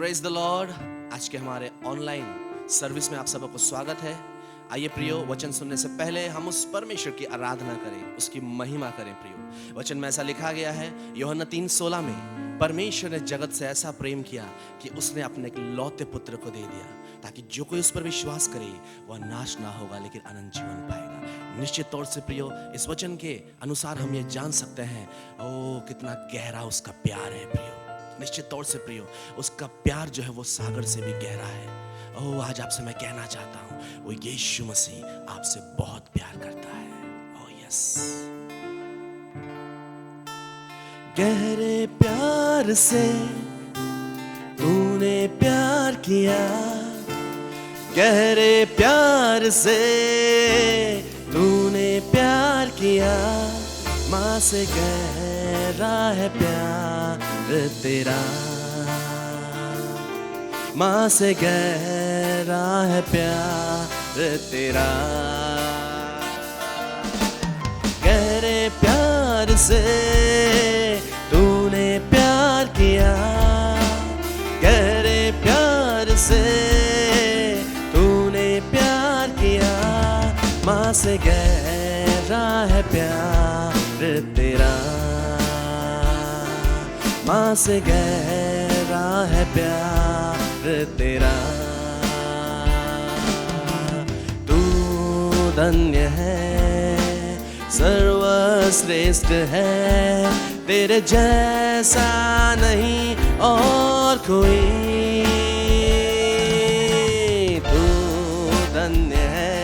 Praise the Lord. आज के हमारे ऑनलाइन सर्विस में आप सबको स्वागत है। आइए प्रियो, वचन सुनने से पहले हम उस परमेश्वर की आराधना करें, उसकी महिमा करें। प्रियो, वचन में ऐसा लिखा गया है यूहन्ना 3:16 में, परमेश्वर ने जगत से ऐसा प्रेम किया कि उसने अपने एक लौते पुत्र को दे दिया, ताकि जो कोई उस पर विश्वास करे वह नाश ना होगा लेकिन अनंत जीवन पाएगा। निश्चित तौर से प्रियो, इस वचन के अनुसार हम ये जान सकते हैं ओ कितना गहरा उसका प्यार है। प्रियो, निश्चित तौर से प्रियो, उसका प्यार जो है वो सागर से भी गहरा है। ओह, आज आपसे मैं कहना चाहता हूं, वो यीशु मसीह आपसे बहुत प्यार करता है। ओह यस, गहरे प्यार से तूने प्यार किया, गहरे प्यार से तूने प्यार किया, माँ से गहरा है प्यार तेरा, माँ से गहरा है प्यार तेरा। गहरे प्यार से तूने प्यार किया, गहरे प्यार से तूने प्यार किया, माँ से गहरा है प्यार तेरा, माँ से गहरा है प्यार तेरा। तू धन्य है, सर्वश्रेष्ठ है, तेरे जैसा नहीं और कोई। तू धन्य है,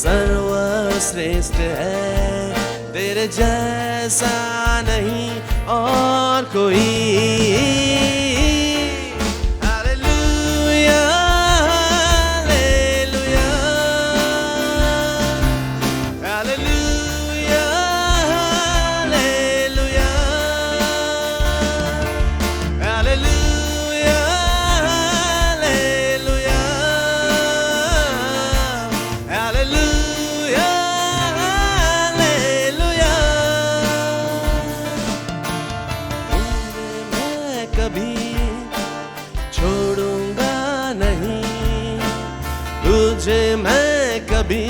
सर्वश्रेष्ठ है, तेरे जैसा नहीं और कोई। Hallelujah, hallelujah, hallelujah, hallelujah, hallelujah, hallelujah, hallelujah, hallelujah. मैं कभी छोड़ूंगा नहीं, तुझे मैं कभी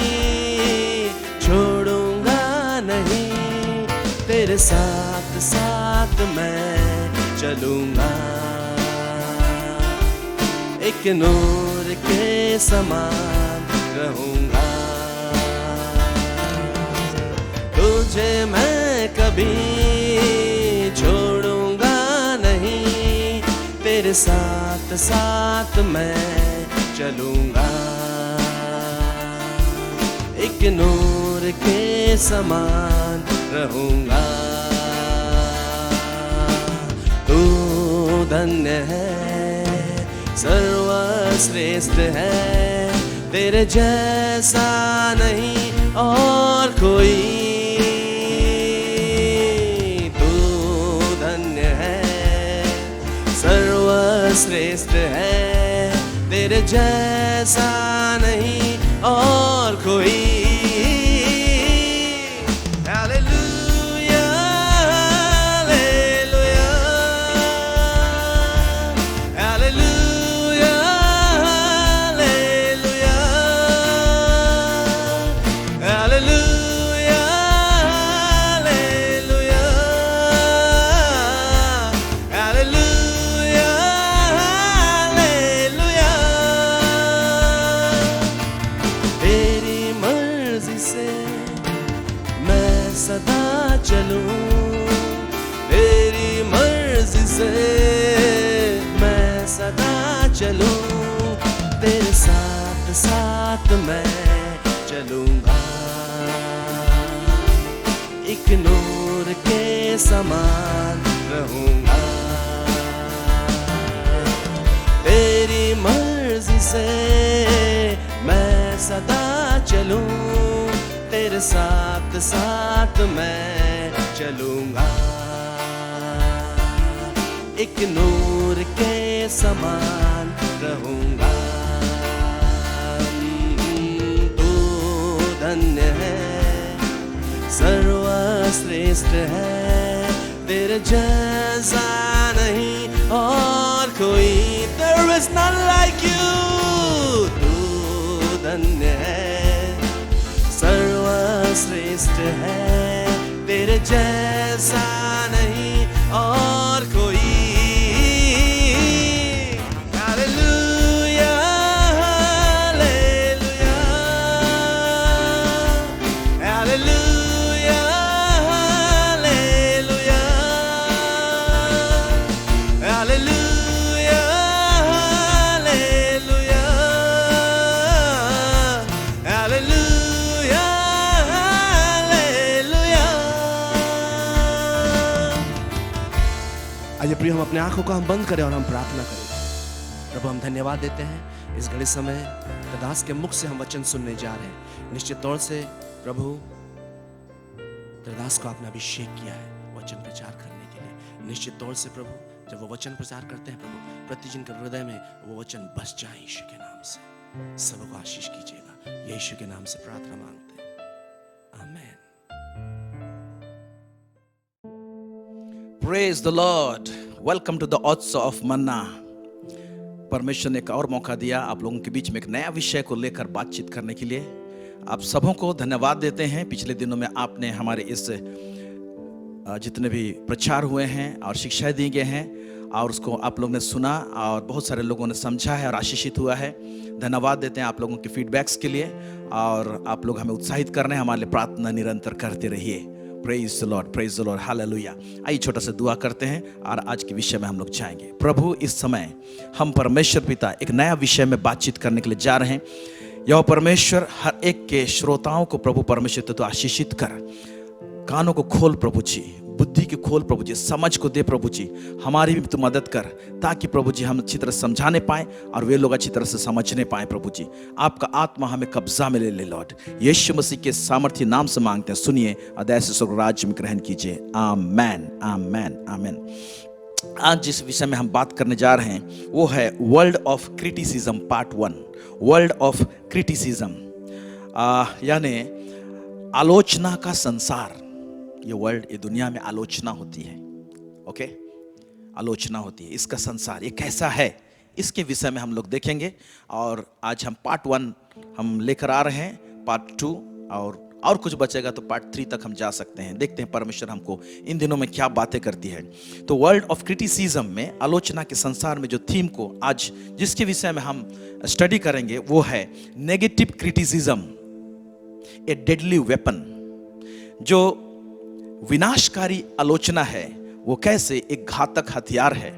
छोड़ूंगा नहीं, तेरे साथ साथ मैं चलूंगा, एक नूर के समान रहूंगा। तुझे मैं कभी छोड़ूंगा नहीं, तेरे साथ साथ मैं चलूंगा, एक नूर के समान रहूंगा। तू धन्य है, सर्वश्रेष्ठ है, तेरे जैसा नहीं और कोई। सर्वश्रेष्ठ है, तेरे जैसा नहीं और कोई। Hallelujah, hallelujah, hallelujah, hallelujah, hallelujah, hallelujah, hallelujah. सदा चलूं, तेरी मर्जी से मैं सदा चलूं, तेरे साथ साथ मैं चलूंगा, एक नूर के समान रहूंगा। तेरी मर्जी से मैं सदा चलूं, तेरे साथ साथ मैं चलूंगा, एक नूर के समान रहूंगा। तू धन्य है, सर्वश्रेष्ठ है, तेरे जैसा नहीं और कोई there is none like you. तू धन्य है, सर्वश्रेष्ठ है, तेरे जैसा नहीं और कोई. Hallelujah, hallelujah, hallelujah, hallelujah, hallelujah, hallelujah, hallelujah, hallelujah. आइए प्रिय, हम अपने आंखों को हम बंद करें और हम प्रार्थना करें. प्रभु, हम धन्यवाद देते हैं इस घड़ी समय दास के मुख से हम वचन सुनने जा रहे हैं. निश्चित तौर से प्रभु, दास को आपने अभिषेक किया है वचन प्रचार करने के लिए. निश्चित तौर से प्रभु, जब वो वचन प्रचार करते हैं प्रभु, प्रतिजन के हृदय में वो वचन बस जाए. यीशु के नाम से सबको आशीष कीजिएगा. यीशु के नाम से प्रार्थना मांगते हैं, आमीन. Praise the Lord. Welcome to the Otsa of Manna. परमेश्वर ने एक और मौका दिया आप लोगों के बीच में एक नया विषय को लेकर बातचीत करने के लिए. आप सबों को धन्यवाद देते हैं. पिछले दिनों में आपने हमारे इस जितने भी प्रचार हुए हैं और शिक्षाएं दी गए हैं और उसको आप लोगों ने सुना और बहुत सारे लोगों ने समझा है और आशीषित हुआ है. धन्यवाद देते हैं आप लोगों के फीडबैक्स के लिए और आप लोग हमें उत्साहित कर रहे हैं. हमारे लिए प्रार्थना निरंतर करते रहिए. Praise the Lord, praise the lord, hallelujah. आइए छोटा सा दुआ करते हैं और आज के विषय में हम लोग जाएंगे. प्रभु, इस समय हम परमेश्वर पिता एक नया विषय में बातचीत करने के लिए जा रहे हैं. यह परमेश्वर हर एक के श्रोताओं को प्रभु परमेश्वर तो आशीषित कर. कानों को खोल प्रभु जी, बुद्धि की खोल प्रभु जी, समझ को दे प्रभु जी. हमारी भी तो मदद कर ताकि प्रभु जी हम अच्छी तरह समझाने पाएं और वे लोग अच्छी तरह से समझने पाएं प्रभु जी. आपका आत्मा हमें कब्जा में ले लॉर्ड. यीशु मसीह के सामर्थ्य नाम से मांगते हैं, सुनिए अदय से स्वर्ग राज्य में ग्रहण कीजिए. आमेन, आमेन, आमेन. आज जिस विषय में हम बात करने जा रहे हैं वो है world of criticism part 1. World of criticism यानी आलोचना का संसार. ये वर्ल्ड, ये दुनिया में आलोचना होती है. ओके, आलोचना होती है. इसका संसार ये कैसा है, इसके विषय में हम लोग देखेंगे. और आज हम पार्ट 1 हम लेकर आ रहे हैं. पार्ट 2 और कुछ बचेगा तो पार्ट 3 तक हम जा सकते हैं. देखते हैं परमेश्वर हमको इन दिनों में क्या बातें करती है. तो वर्ल्ड ऑफ क्रिटिसिज्म में, आलोचना के संसार में जो थीम को आज जिसके विषय में हम स्टडी करेंगे वो है नेगेटिव क्रिटिसिज्म, ए डेडली वेपन. जो विनाशकारी आलोचना है वो कैसे एक घातक हथियार है,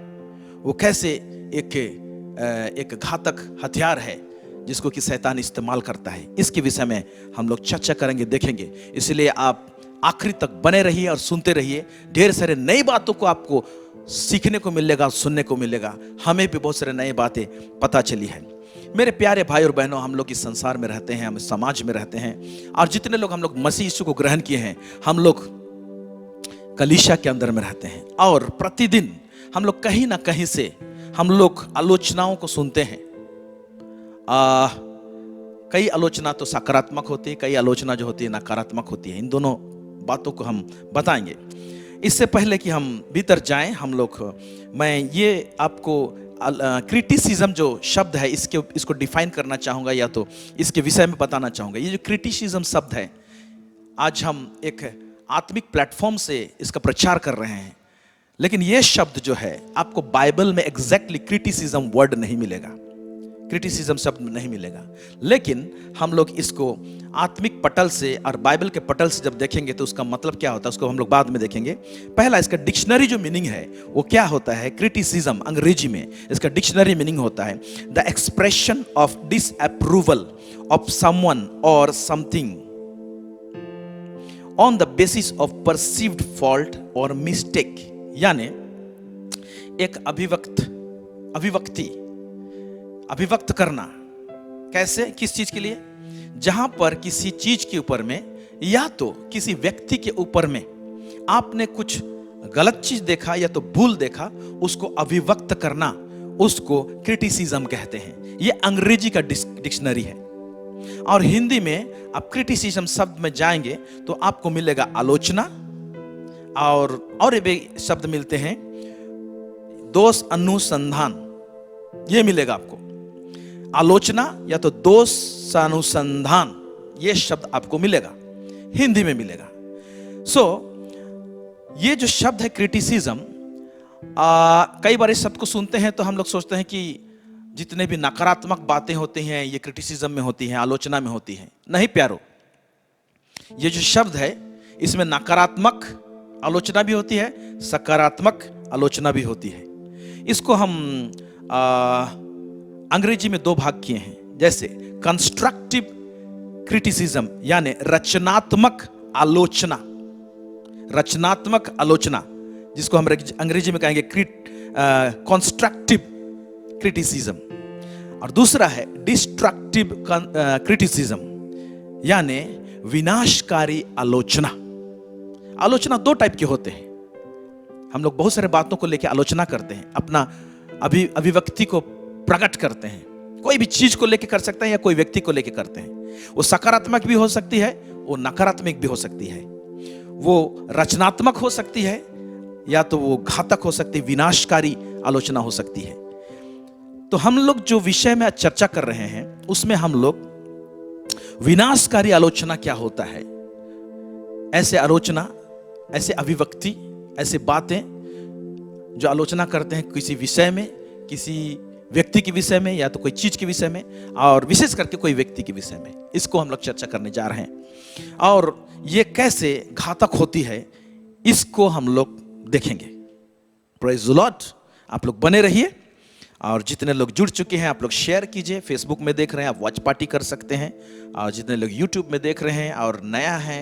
वो कैसे एक घातक हथियार है जिसको कि शैतान इस्तेमाल करता है. इसके विषय में हम लोग चर्चा करेंगे, देखेंगे. इसलिए आप आखिरी तक बने रहिए और सुनते रहिए. ढेर सारे नई बातों को आपको सीखने को मिलेगा, सुनने को मिलेगा. हमें भी बहुत सारे नई बातें पता चली है. मेरे प्यारे भाई और बहनों, हम लोग इस संसार में रहते हैं, हम समाज में रहते हैं और जितने लोग हम लोग मसीह यीशु को ग्रहण किए हैं, हम लोग कलीसिया के अंदर में रहते हैं और प्रतिदिन हम लोग कहीं ना कहीं से हम लोग आलोचनाओं को सुनते हैं. कई आलोचना तो सकारात्मक होती है, कई आलोचना जो होती है नकारात्मक होती है. इन दोनों बातों को हम बताएंगे. इससे पहले कि हम भीतर जाएं, मैं ये आपको क्रिटिसिज्म जो शब्द है इसको डिफाइन करना चाहूँगा या तो इसके विषय में बताना चाहूँगा. ये जो क्रिटिसिज्म शब्द है, आज हम एक आत्मिक प्लेटफॉर्म से इसका प्रचार कर रहे हैं, लेकिन ये शब्द जो है आपको बाइबल में एग्जैक्टली क्रिटिसिज्म वर्ड नहीं मिलेगा, क्रिटिसिज्म शब्द नहीं मिलेगा. लेकिन हम लोग इसको आत्मिक पटल से और बाइबल के पटल से जब देखेंगे तो उसका मतलब क्या होता है उसको हम लोग बाद में देखेंगे. पहला इसका डिक्शनरी जो मीनिंग है वो क्या होता है. क्रिटिसिज्म अंग्रेजी में इसका डिक्शनरी मीनिंग होता है the expression of disapproval of someone or something on the basis of perceived fault or mistake. यानी एक अभिव्यक्त करना. कैसे, किस चीज के लिए? जहां पर किसी चीज के ऊपर में या तो किसी व्यक्ति के ऊपर में आपने कुछ गलत चीज देखा या तो भूल देखा, उसको अभिव्यक्त करना, उसको क्रिटिसिज्म कहते हैं. ये अंग्रेजी का डिक्शनरी है. और हिंदी में आप क्रिटिसिज्म शब्द में जाएंगे तो आपको मिलेगा आलोचना और भी शब्द मिलते हैं. दोष अनुसंधान, ये मिलेगा आपको। आलोचना या तो दोष अनुसंधान, ये शब्द आपको मिलेगा, हिंदी में मिलेगा। ये जो शब्द है क्रिटिसिज्म, कई बार इस शब्द को सुनते हैं तो हम लोग सोचते हैं कि जितने भी नकारात्मक बातें होती हैं ये क्रिटिसिज्म में होती हैं, आलोचना में होती हैं। नहीं प्यारो, ये जो शब्द है इसमें नकारात्मक आलोचना भी होती है, सकारात्मक आलोचना भी होती है। इसको हम अंग्रेजी में दो भाग किए हैं, जैसे कंस्ट्रक्टिव क्रिटिसिज्म यानी रचनात्मक आलोचना, रचनात्मक आलोचना जिसको हम अंग्रेजी में कहेंगे कंस्ट्रक्टिव क्रिटिसिज्म, और दूसरा है डिस्ट्रक्टिव क्रिटिसिज्म यानी विनाशकारी आलोचना। आलोचना दो टाइप के होते हैं। हम लोग बहुत सारे बातों को लेकर आलोचना करते हैं, अपना अभिव्यक्ति को प्रकट करते हैं, कोई भी चीज को लेकर कर सकते हैं या कोई व्यक्ति को लेकर करते हैं। वो सकारात्मक भी हो सकती है, वो नकारात्मक भी हो सकती है, वो रचनात्मक हो सकती है या तो वो घातक हो सकती है, विनाशकारी आलोचना हो सकती है। तो हम लोग जो विषय में आज चर्चा कर रहे हैं उसमें हम लोग विनाशकारी आलोचना क्या होता है, ऐसे आलोचना, ऐसे अभिव्यक्ति, ऐसे बातें जो आलोचना करते हैं किसी विषय में, किसी व्यक्ति के विषय में या तो कोई चीज के विषय में, और विशेष करके कोई व्यक्ति के विषय में, इसको हम लोग चर्चा करने जा रहे हैं। और ये कैसे घातक होती है इसको हम लोग देखेंगे। Praise the Lord. आप लोग बने रहिए, और जितने लोग जुड़ चुके हैं आप लोग शेयर कीजिए। फेसबुक में देख रहे हैं आप वॉच पार्टी कर सकते हैं, और जितने लोग यूट्यूब में देख रहे हैं और नया है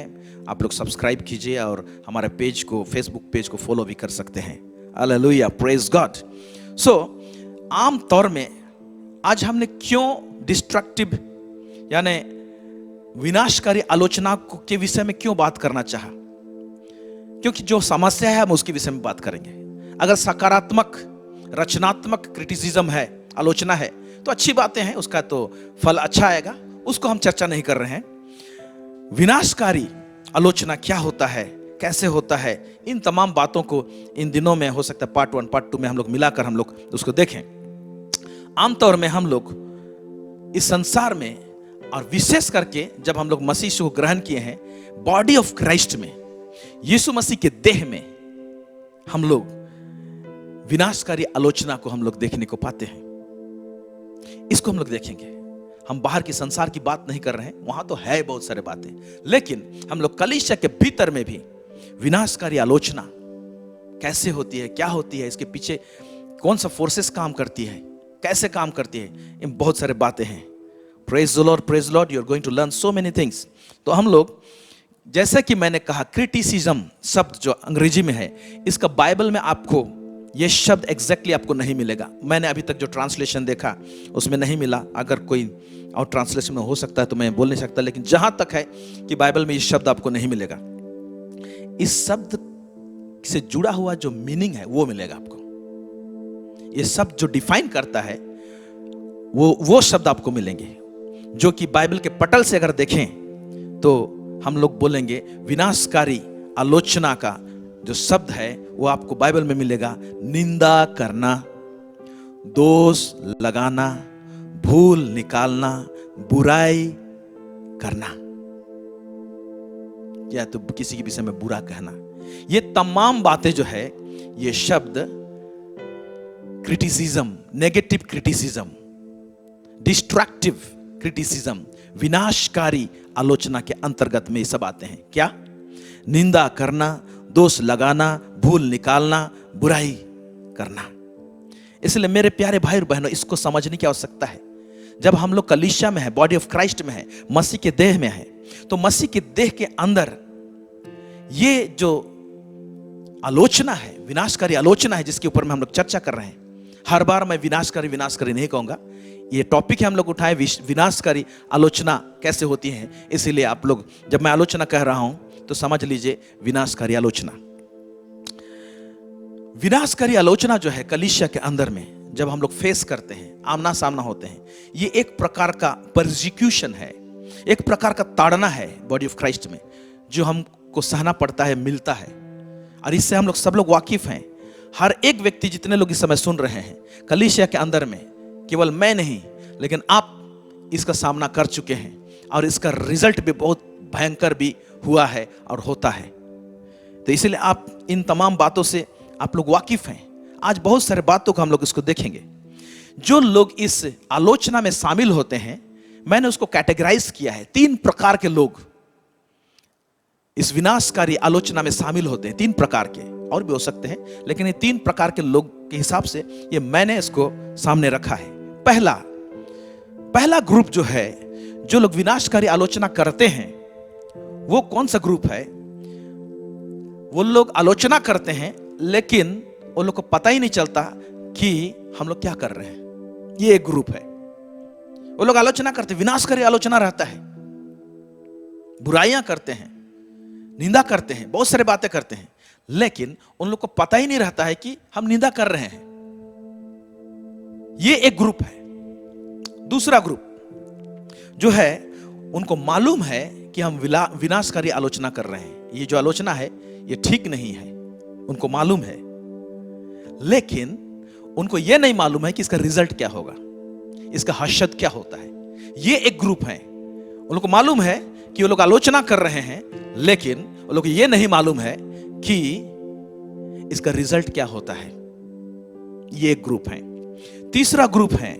आप लोग सब्सक्राइब कीजिए और हमारे पेज को, फेसबुक पेज को फॉलो भी कर सकते हैं। Hallelujah, praise God. आम तौर में आज हमने क्यों डिस्ट्रक्टिव यानी विनाशकारी आलोचना के विषय में क्यों बात करना चाहा, क्योंकि जो समस्या है हम उसके विषय में बात करेंगे। अगर सकारात्मक रचनात्मक क्रिटिसिज्म है, आलोचना है, तो अच्छी बातें हैं, उसका तो फल अच्छा आएगा, उसको हम चर्चा नहीं कर रहे हैं। विनाशकारी आलोचना क्या होता है, कैसे होता है, इन तमाम बातों को इन दिनों में हो सकता है पार्ट 1 पार्ट 2 में हम लोग मिलाकर हम लोग उसको देखें। आमतौर में हम लोग इस संसार में, और विशेष करके जब हम लोग मसीह को ग्रहण किए हैं, बॉडी ऑफ क्राइस्ट में, यीशु मसीह के देह में, हम लोग विनाशकारी आलोचना को हम लोग देखने को पाते हैं। इसको हम लोग देखेंगे। हम बाहर के संसार की बात नहीं कर रहे हैं, वहां तो है बहुत सारे बातें, लेकिन हम लोग कलीसिया के भीतर में भी विनाशकारी आलोचना कैसे होती है, क्या होती है, इसके पीछे कौन सा फोर्सेस काम करती है, कैसे काम करती है, इन बहुत सारे बातें हैं। Praise the Lord, praise the Lord, you are going to learn so many things. तो हम लोग, जैसे कि मैंने कहा, क्रिटिसिज्म शब्द जो अंग्रेजी में है, इसका बाइबल में आपको ये शब्द एग्जैक्टली आपको नहीं मिलेगा। मैंने अभी तक जो ट्रांसलेशन देखा उसमें नहीं मिला। अगर कोई और ट्रांसलेशन में हो सकता है तो मैं बोल नहीं सकता, लेकिन जहां तक है कि बाइबल में ये शब्द आपको नहीं मिलेगा। इस शब्द से जुड़ा हुआ जो मीनिंग है वो मिलेगा आपको। ये शब्द जो डिफाइन करता है वो शब्द आपको मिलेंगे, जो कि बाइबल के पटल से अगर देखें तो हम लोग बोलेंगे विनाशकारी आलोचना का जो शब्द है वो आपको बाइबल में मिलेगा। निंदा करना, दोष लगाना, भूल निकालना, बुराई करना, या तो किसी के विषय में बुरा कहना, ये तमाम बातें जो है, ये शब्द criticism, negative criticism, destructive criticism, विनाशकारी आलोचना के अंतर्गत में ये सब आते हैं। क्या? निंदा करना, दोष लगाना, भूल निकालना, बुराई करना। इसलिए मेरे प्यारे भाई और बहनों, इसको समझने की आवश्यकता है। जब हम लोग कलीसिया में है, बॉडी ऑफ क्राइस्ट में है, मसीह के देह में है, तो मसीह के देह के अंदर ये जो आलोचना है, विनाशकारी आलोचना है, जिसके ऊपर में हम लोग चर्चा कर रहे हैं। हर बार मैं विनाशकारी नहीं कहूंगा, ये टॉपिक है हम लोग उठाए, विनाशकारी आलोचना कैसे होती है। इसीलिए आप लोग, जब मैं आलोचना कह रहा हूं तो समझ लीजिए विनाशकारी आलोचना। विनाशकारी आलोचना जो है कलीसिया के अंदर में जब हम लोग फेस करते हैं, आमना सामना होते हैं, ये एक प्रकार का परसिक्यूशन है, एक प्रकार का ताड़ना है बॉडी ऑफ क्राइस्ट में, जो हमको सहना पड़ता है, मिलता है। और इससे हम लोग सब लोग वाकिफ हैं। हर एक व्यक्ति, जितने लोग इस समय सुन रहे हैं, कलीसिया के अंदर में केवल मैं नहीं, लेकिन आप इसका सामना कर चुके हैं और इसका रिजल्ट भी बहुत भयंकर भी हुआ है और होता है। तो इसलिए आप इन तमाम बातों से आप लोग वाकिफ हैं। आज बहुत सारे बातों को हम लोग इसको देखेंगे। जो लोग इस आलोचना में शामिल होते हैं, मैंने उसको कैटेगराइज किया है। 3 प्रकार के लोग इस विनाशकारी आलोचना में शामिल होते हैं। 3 प्रकार के, और भी हो सकते हैं, लेकिन ये 3 प्रकार के लोग के हिसाब से ये मैंने इसको सामने रखा है। पहला ग्रुप जो है, जो लोग विनाशकारी आलोचना करते हैं, वो कौन सा ग्रुप है? वो लोग आलोचना करते हैं, लेकिन वो लोग को पता ही नहीं चलता कि हम लोग क्या कर रहे हैं। ये एक ग्रुप है। वो लोग आलोचना करते, विनाशकारी आलोचना रहता है, बुराइयां करते हैं, निंदा करते हैं, बहुत सारी बातें करते हैं, लेकिन उन लोग को पता ही नहीं रहता है कि हम निंदा कर रहे हैं। ये एक ग्रुप है। दूसरा ग्रुप जो है, उनको मालूम है कि हम विनाशकारी आलोचना कर रहे हैं, ये जो आलोचना है ये ठीक नहीं है, उनको मालूम है, लेकिन उनको यह नहीं मालूम है कि इसका रिजल्ट क्या होगा, इसका हर्षद क्या होता है। ये एक ग्रुप है। उनको मालूम है कि वो लोग आलोचना कर रहे हैं, लेकिन वो लोग ये नहीं मालूम है कि इसका रिजल्ट क्या होता है। ये एक ग्रुप है। तीसरा ग्रुप है,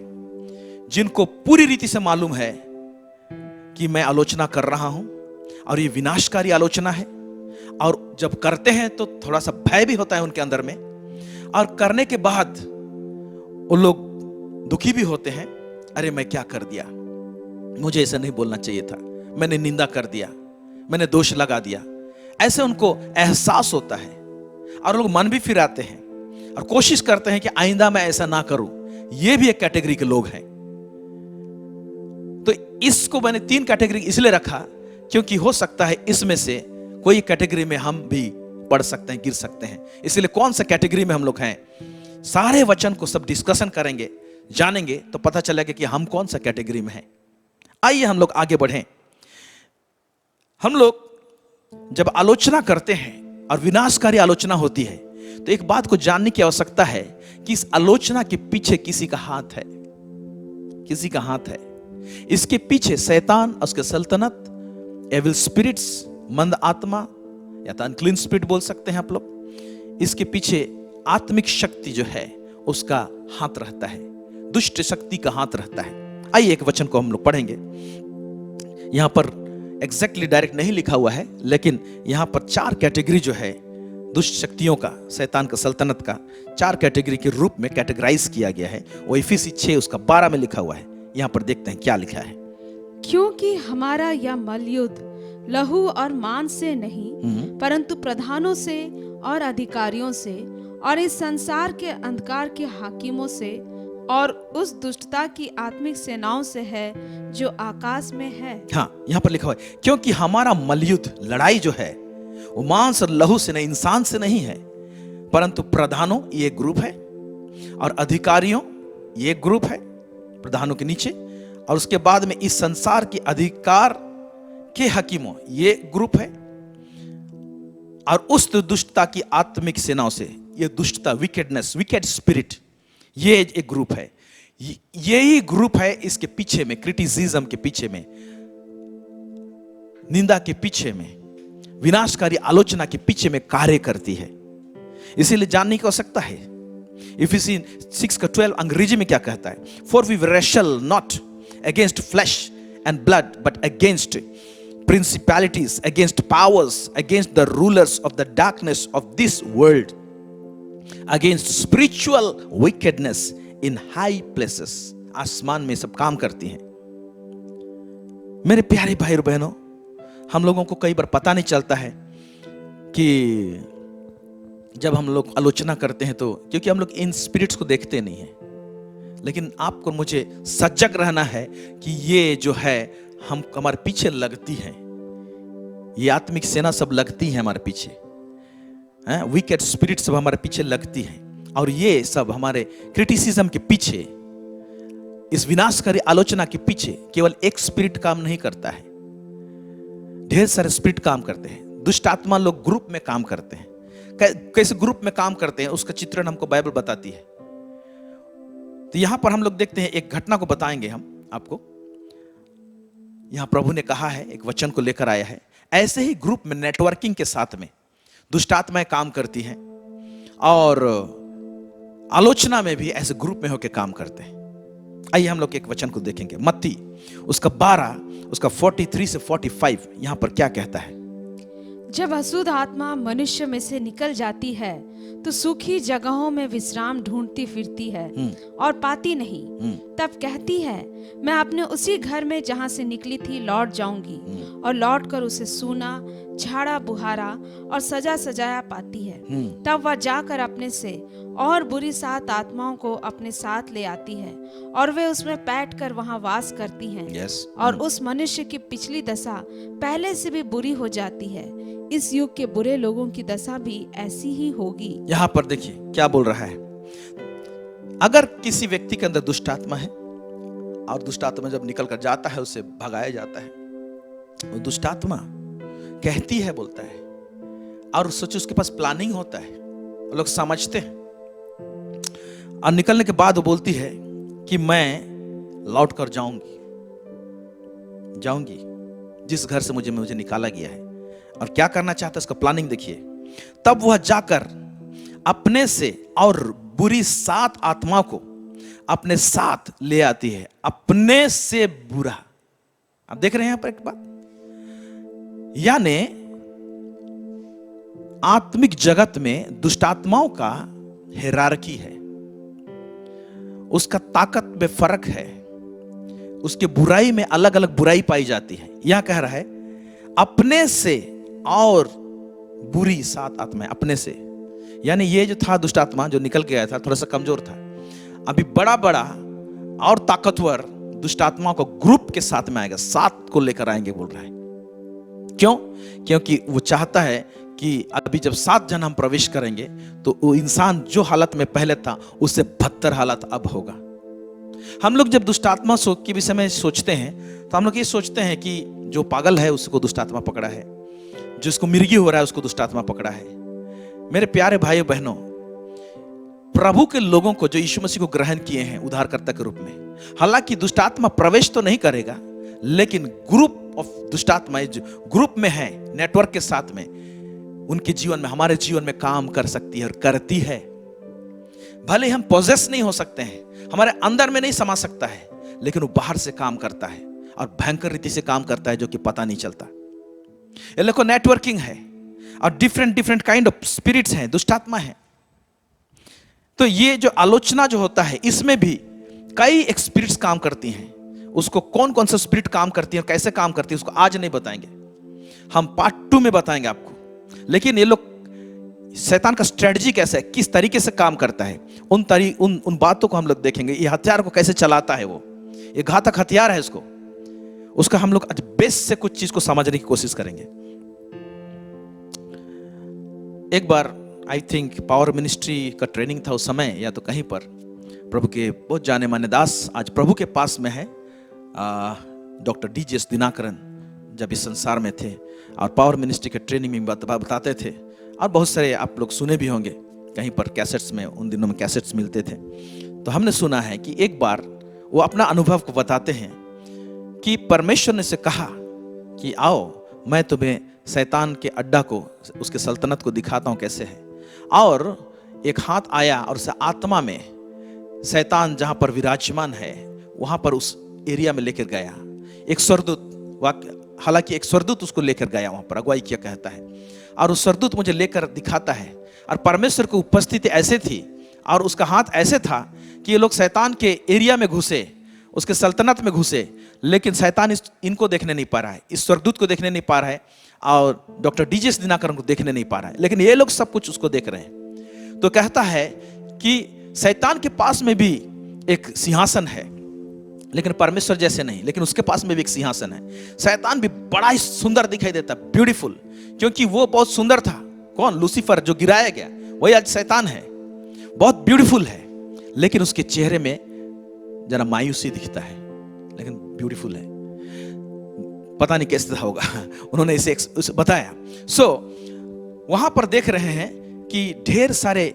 जिनको पूरी रीति से मालूम है कि मैं आलोचना कर रहा हूं और ये विनाशकारी आलोचना है, और जब करते हैं तो थोड़ा सा भय भी होता है उनके अंदर में, और करने के बाद वो लोग दुखी भी होते हैं। अरे मैं क्या कर दिया, मुझे ऐसा नहीं बोलना चाहिए था, मैंने निंदा कर दिया, मैंने दोष लगा दिया। ऐसे उनको एहसास होता है, और लोग मन भी फिराते हैं और कोशिश करते हैं कि आइंदा मैं ऐसा ना करूं। ये भी एक कैटेगरी के लोग हैं। तो इसको मैंने 3 कैटेगरी इसलिए रखा क्योंकि हो सकता है इसमें से कोई कैटेगरी में हम भी पढ़ सकते हैं, गिर सकते हैं। इसलिए कौन सा कैटेगरी में हम लोग हैं, सारे वचन को सब डिस्कशन करेंगे, जानेंगे, तो पता चलेगा कि हम कौन सा कैटेगरी में हैं। आइए हम लोग आगे बढ़ें। हम लोग जब आलोचना करते हैं और विनाशकारी आलोचना होती है, तो एक बात को जानने की आवश्यकता है कि इस आलोचना के पीछे किसी का हाथ है, किसी का हाथ है। इसके पीछे शैतान, उसके सल्तनत, एविल स्पिरिट्स, मंद आत्मा या तो अनक्लीन स्पिरिट बोल सकते हैं आप लोग। इसके पीछे आत्मिक शक्ति जो है उसका हाथ रहता है, दुष्ट शक्ति का हाथ रहता है। आइए एक वचन को हम लोग पढ़ेंगे। यहां पर एग्जैक्टली डायरेक्ट नहीं लिखा हुआ है, लेकिन यहां पर 4 कैटेगरी जो है दुष्ट शक्तियों का, शैतान का, सल्तनत का 4 कैटेगरी के रूप में कैटेगराइज किया गया है। वो इफिसी 6 उसका 12 में लिखा हुआ है। यहां पर देखते हैं क्या लिखा है। क्योंकि हमारा यह मलयुद्ध लहू और मांस से नहीं, परंतु प्रधानों से और अधिकारियों से और इस संसार के अंधकार के हाकिमों से और उस दुष्टता की आत्मिक सेनाओं से है जो आकाश में है। हाँ, यहाँ पर लिखा हुआ है, क्योंकि हमारा मलयुद्ध, लड़ाई जो है वो मांस और लहू से नहीं, इंसान से नहीं है, परंतु प्रधानों, ये ग्रुप है, और अधिकारियों, ये ग्रुप है प्रधानों के नीचे, और उसके बाद में इस संसार के अधिकार के हकीमों, ये ग्रुप है, और उस दुष्टता की आत्मिक सेनाओं से, ये दुष्टता, विकेडनेस, विकेड स्पिरिट, ये एक ग्रुप है। यही ग्रुप है इसके पीछे में, क्रिटिसिज्म के पीछे में, निंदा के पीछे में, विनाशकारी आलोचना के पीछे में कार्य करती है। इसीलिए जानने की आवश्यकता है। इफिसी 6:12 अंग्रेजी में क्या कहता है? For we wrestle not against flesh and blood but against principalities, against powers, against the rulers of the darkness of this world, against spiritual wickedness in high places. आसमान में सब काम करती हैं। मेरे प्यारे भाई और बहनों, हम लोगों को कई बार पता नहीं चलता है कि जब हम लोग आलोचना करते हैं तो, क्योंकि हम लोग इन स्पिरिट्स को देखते नहीं हैं, लेकिन आपको मुझे सजग रहना है कि ये जो है हम हमारे पीछे लगती हैं, ये आत्मिक सेना सब लगती है हमारे पीछे, विकेड स्पिरिट सब हमारे पीछे लगती है, और ये सब हमारे क्रिटिसिज्म के पीछे, इस विनाशकारी आलोचना के पीछे केवल एक स्पिरिट काम नहीं करता है, ढेर सारे स्पिरिट काम करते हैं। दुष्ट आत्मा लोग ग्रुप में काम करते हैं। कैसे ग्रुप में काम करते हैं उसका चित्रण हमको बाइबल बताती है। तो यहां पर हम लोग देखते हैं, एक घटना को बताएंगे हम आपको। यहां प्रभु ने कहा है, एक वचन को लेकर आया है, ऐसे ही ग्रुप में नेटवर्किंग के साथ में दुष्ट आत्माएं काम करती हैं और आलोचना में भी ऐसे ग्रुप में होकर काम करते हैं। आइए हम लोग एक वचन को देखेंगे, मत्ती उसका 12 उसका 43 से 45। यहां पर क्या कहता है? जब अशुद्ध आत्मा मनुष्य में से निकल जाती है तो सूखी जगहों में विश्राम ढूंढती फिरती है और पाती नहीं। तब कहती है, मैं अपने उसी घर में जहां से निकली थी लौट जाऊंगी, और लौटकर उसे सूना, झाड़ा बुहारा और सजा सजाया पाती है। तब वह जाकर अपने से और बुरी 7 आत्माओं को अपने साथ ले आती है और वे उसमें बैठ कर वहां वास करती हैं। और उस मनुष्य की पिछली दशा पहले से भी बुरी हो जाती है। इस युग के बुरे लोगों की दशा भी ऐसी ही होगी। यहां पर देखिए क्या बोल रहा है। अगर किसी व्यक्ति के अंदर दुष्ट आत्मा है और दुष्ट आत्मा जब निकल कर जाता है उसे भगाया जाता है, वो दुष्ट आत्मा कहती है, बोलता है, और सोचो उसके पास प्लानिंग होता है, वो लोग समझते हैं, और निकलने के बाद वो बोलती है कि मैं लौट कर जाऊंगी जिस घर से मुझे निकाला गया है। और क्या करना चाहता है, उसका प्लानिंग देखिए। तब वह जाकर अपने से और बुरी 7 आत्माओं को अपने साथ ले आती है। अपने से बुरा, आप देख रहे हैं यहां पर एक बात, यानी आत्मिक जगत में दुष्टात्माओं का हिरार्की है, उसका ताकत में फर्क है, उसके बुराई में अलग अलग बुराई पाई जाती है। यहां कह रहा है अपने से और बुरी 7 आत्माएं, अपने से, यानी ये जो था दुष्ट आत्मा जो निकल के आया था थोड़ा सा कमजोर था, अभी बड़ा बड़ा और ताकतवर दुष्ट आत्माओं को ग्रुप के साथ में आएगा, 7 को लेकर आएंगे बोल रहा है। क्यों? क्योंकि वो चाहता है कि अभी जब 7 जन हम प्रवेश करेंगे तो वो इंसान जो हालत में पहले था उससे बदतर हालत अब होगा। हम लोग जब दुष्ट आत्मा के विषय में सोचते हैं तो हम लोग ये सोचते हैं कि जो पागल है उसको दुष्ट आत्मा पकड़ा है, जिसको मिर्गी हो रहा है उसको दुष्ट आत्मा पकड़ा है। मेरे प्यारे भाइयों बहनों, प्रभु के लोगों को जो यीशु मसीह को ग्रहण किए हैं उद्धारकर्ता के रूप में, हालांकि दुष्ट आत्मा प्रवेश तो नहीं करेगा, लेकिन ग्रुप ऑफ दुष्ट आत्माएं जो ग्रुप में है, नेटवर्क के साथ में, उनके जीवन में, हमारे जीवन में काम कर सकती है और करती है। भले हम पोजेस नहीं हो सकते हैं, हमारे अंदर में नहीं समा सकता है, लेकिन वो बाहर से काम करता है और भयंकर रीति से काम करता है जो कि पता नहीं चलता। ये लोगों नेटवर्किंग है और डिफरेंट काइंड ऑफ स्पिरिट्स हैं, दुष्टात्मा है। तो ये जो आलोचना जो होता है इसमें भी कई स्पिरिट्स काम करती हैं। उसको कौन कौन सा स्पिरिट काम करती है और कैसे काम करती है उसको आज नहीं बताएंगे, हम पार्ट 2 में बताएंगे आपको। लेकिन ये लोग, शैतान का स्ट्रेटजी कैसा है, किस तरीके से काम करता है, उन बातों को हम लोग देखेंगे। ये हथियार को कैसे चलाता है, वो ये घातक हथियार है, उसका हम लोग आज बेस से कुछ चीज को समझने की कोशिश करेंगे। एक बार आई थिंक पावर मिनिस्ट्री का ट्रेनिंग था उस समय, या तो कहीं पर प्रभु के बहुत जाने माने दास आज प्रभु के पास में है, डॉक्टर डीजीएस दिनाकरन, जब इस संसार में थे और पावर मिनिस्ट्री के ट्रेनिंग में बताते थे, और बहुत सारे आप लोग सुने भी होंगे कहीं पर कैसेट्स में, उन दिनों में कैसेट्स मिलते थे। तो हमने सुना है कि एक बार वो अपना अनुभव को बताते हैं कि परमेश्वर ने से कहा कि आओ मैं तुम्हें शैतान के अड्डा को, उसके सल्तनत को दिखाता हूं कैसे है। और एक हाथ आया और उसे आत्मा में शैतान जहां पर विराजमान है वहां पर उस एरिया में लेकर गया। एक स्वर्गदूत, हालांकि एक स्वर्गदूत उसको लेकर गया, वहां पर अगुवाई किया कहता है, और उस स्वर्गदूत मुझे लेकर दिखाता है, और परमेश्वर की उपस्थिति ऐसे थी और उसका हाथ ऐसे था कि ये लोग शैतान के एरिया में घुसे, उसके सल्तनत में घुसे, लेकिन शैतान इनको देखने नहीं पा रहा है, इस स्वर्गदूत को देखने नहीं पा रहा है, और डॉक्टर डीजीएस दिनाकरन को देखने नहीं पा रहा है, लेकिन ये लोग सब कुछ उसको देख रहे हैं। तो कहता है कि शैतान के पास में भी एक सिंहासन है, लेकिन परमेश्वर जैसे नहीं, लेकिन उसके पास में भी एक सिंहासन है। शैतान भी बड़ा ही सुंदर दिखाई देता, ब्यूटीफुल, क्योंकि वो बहुत सुंदर था। कौन? लूसीफर जो गिराया गया, वही आज शैतान है, बहुत ब्यूटीफुल है, लेकिन उसके चेहरे में जरा मायूसी दिखता है, लेकिन ब्यूटीफुल है। पता नहीं कैसे होगा, उन्होंने इसे बताया। वहां पर देख रहे हैं कि ढेर सारे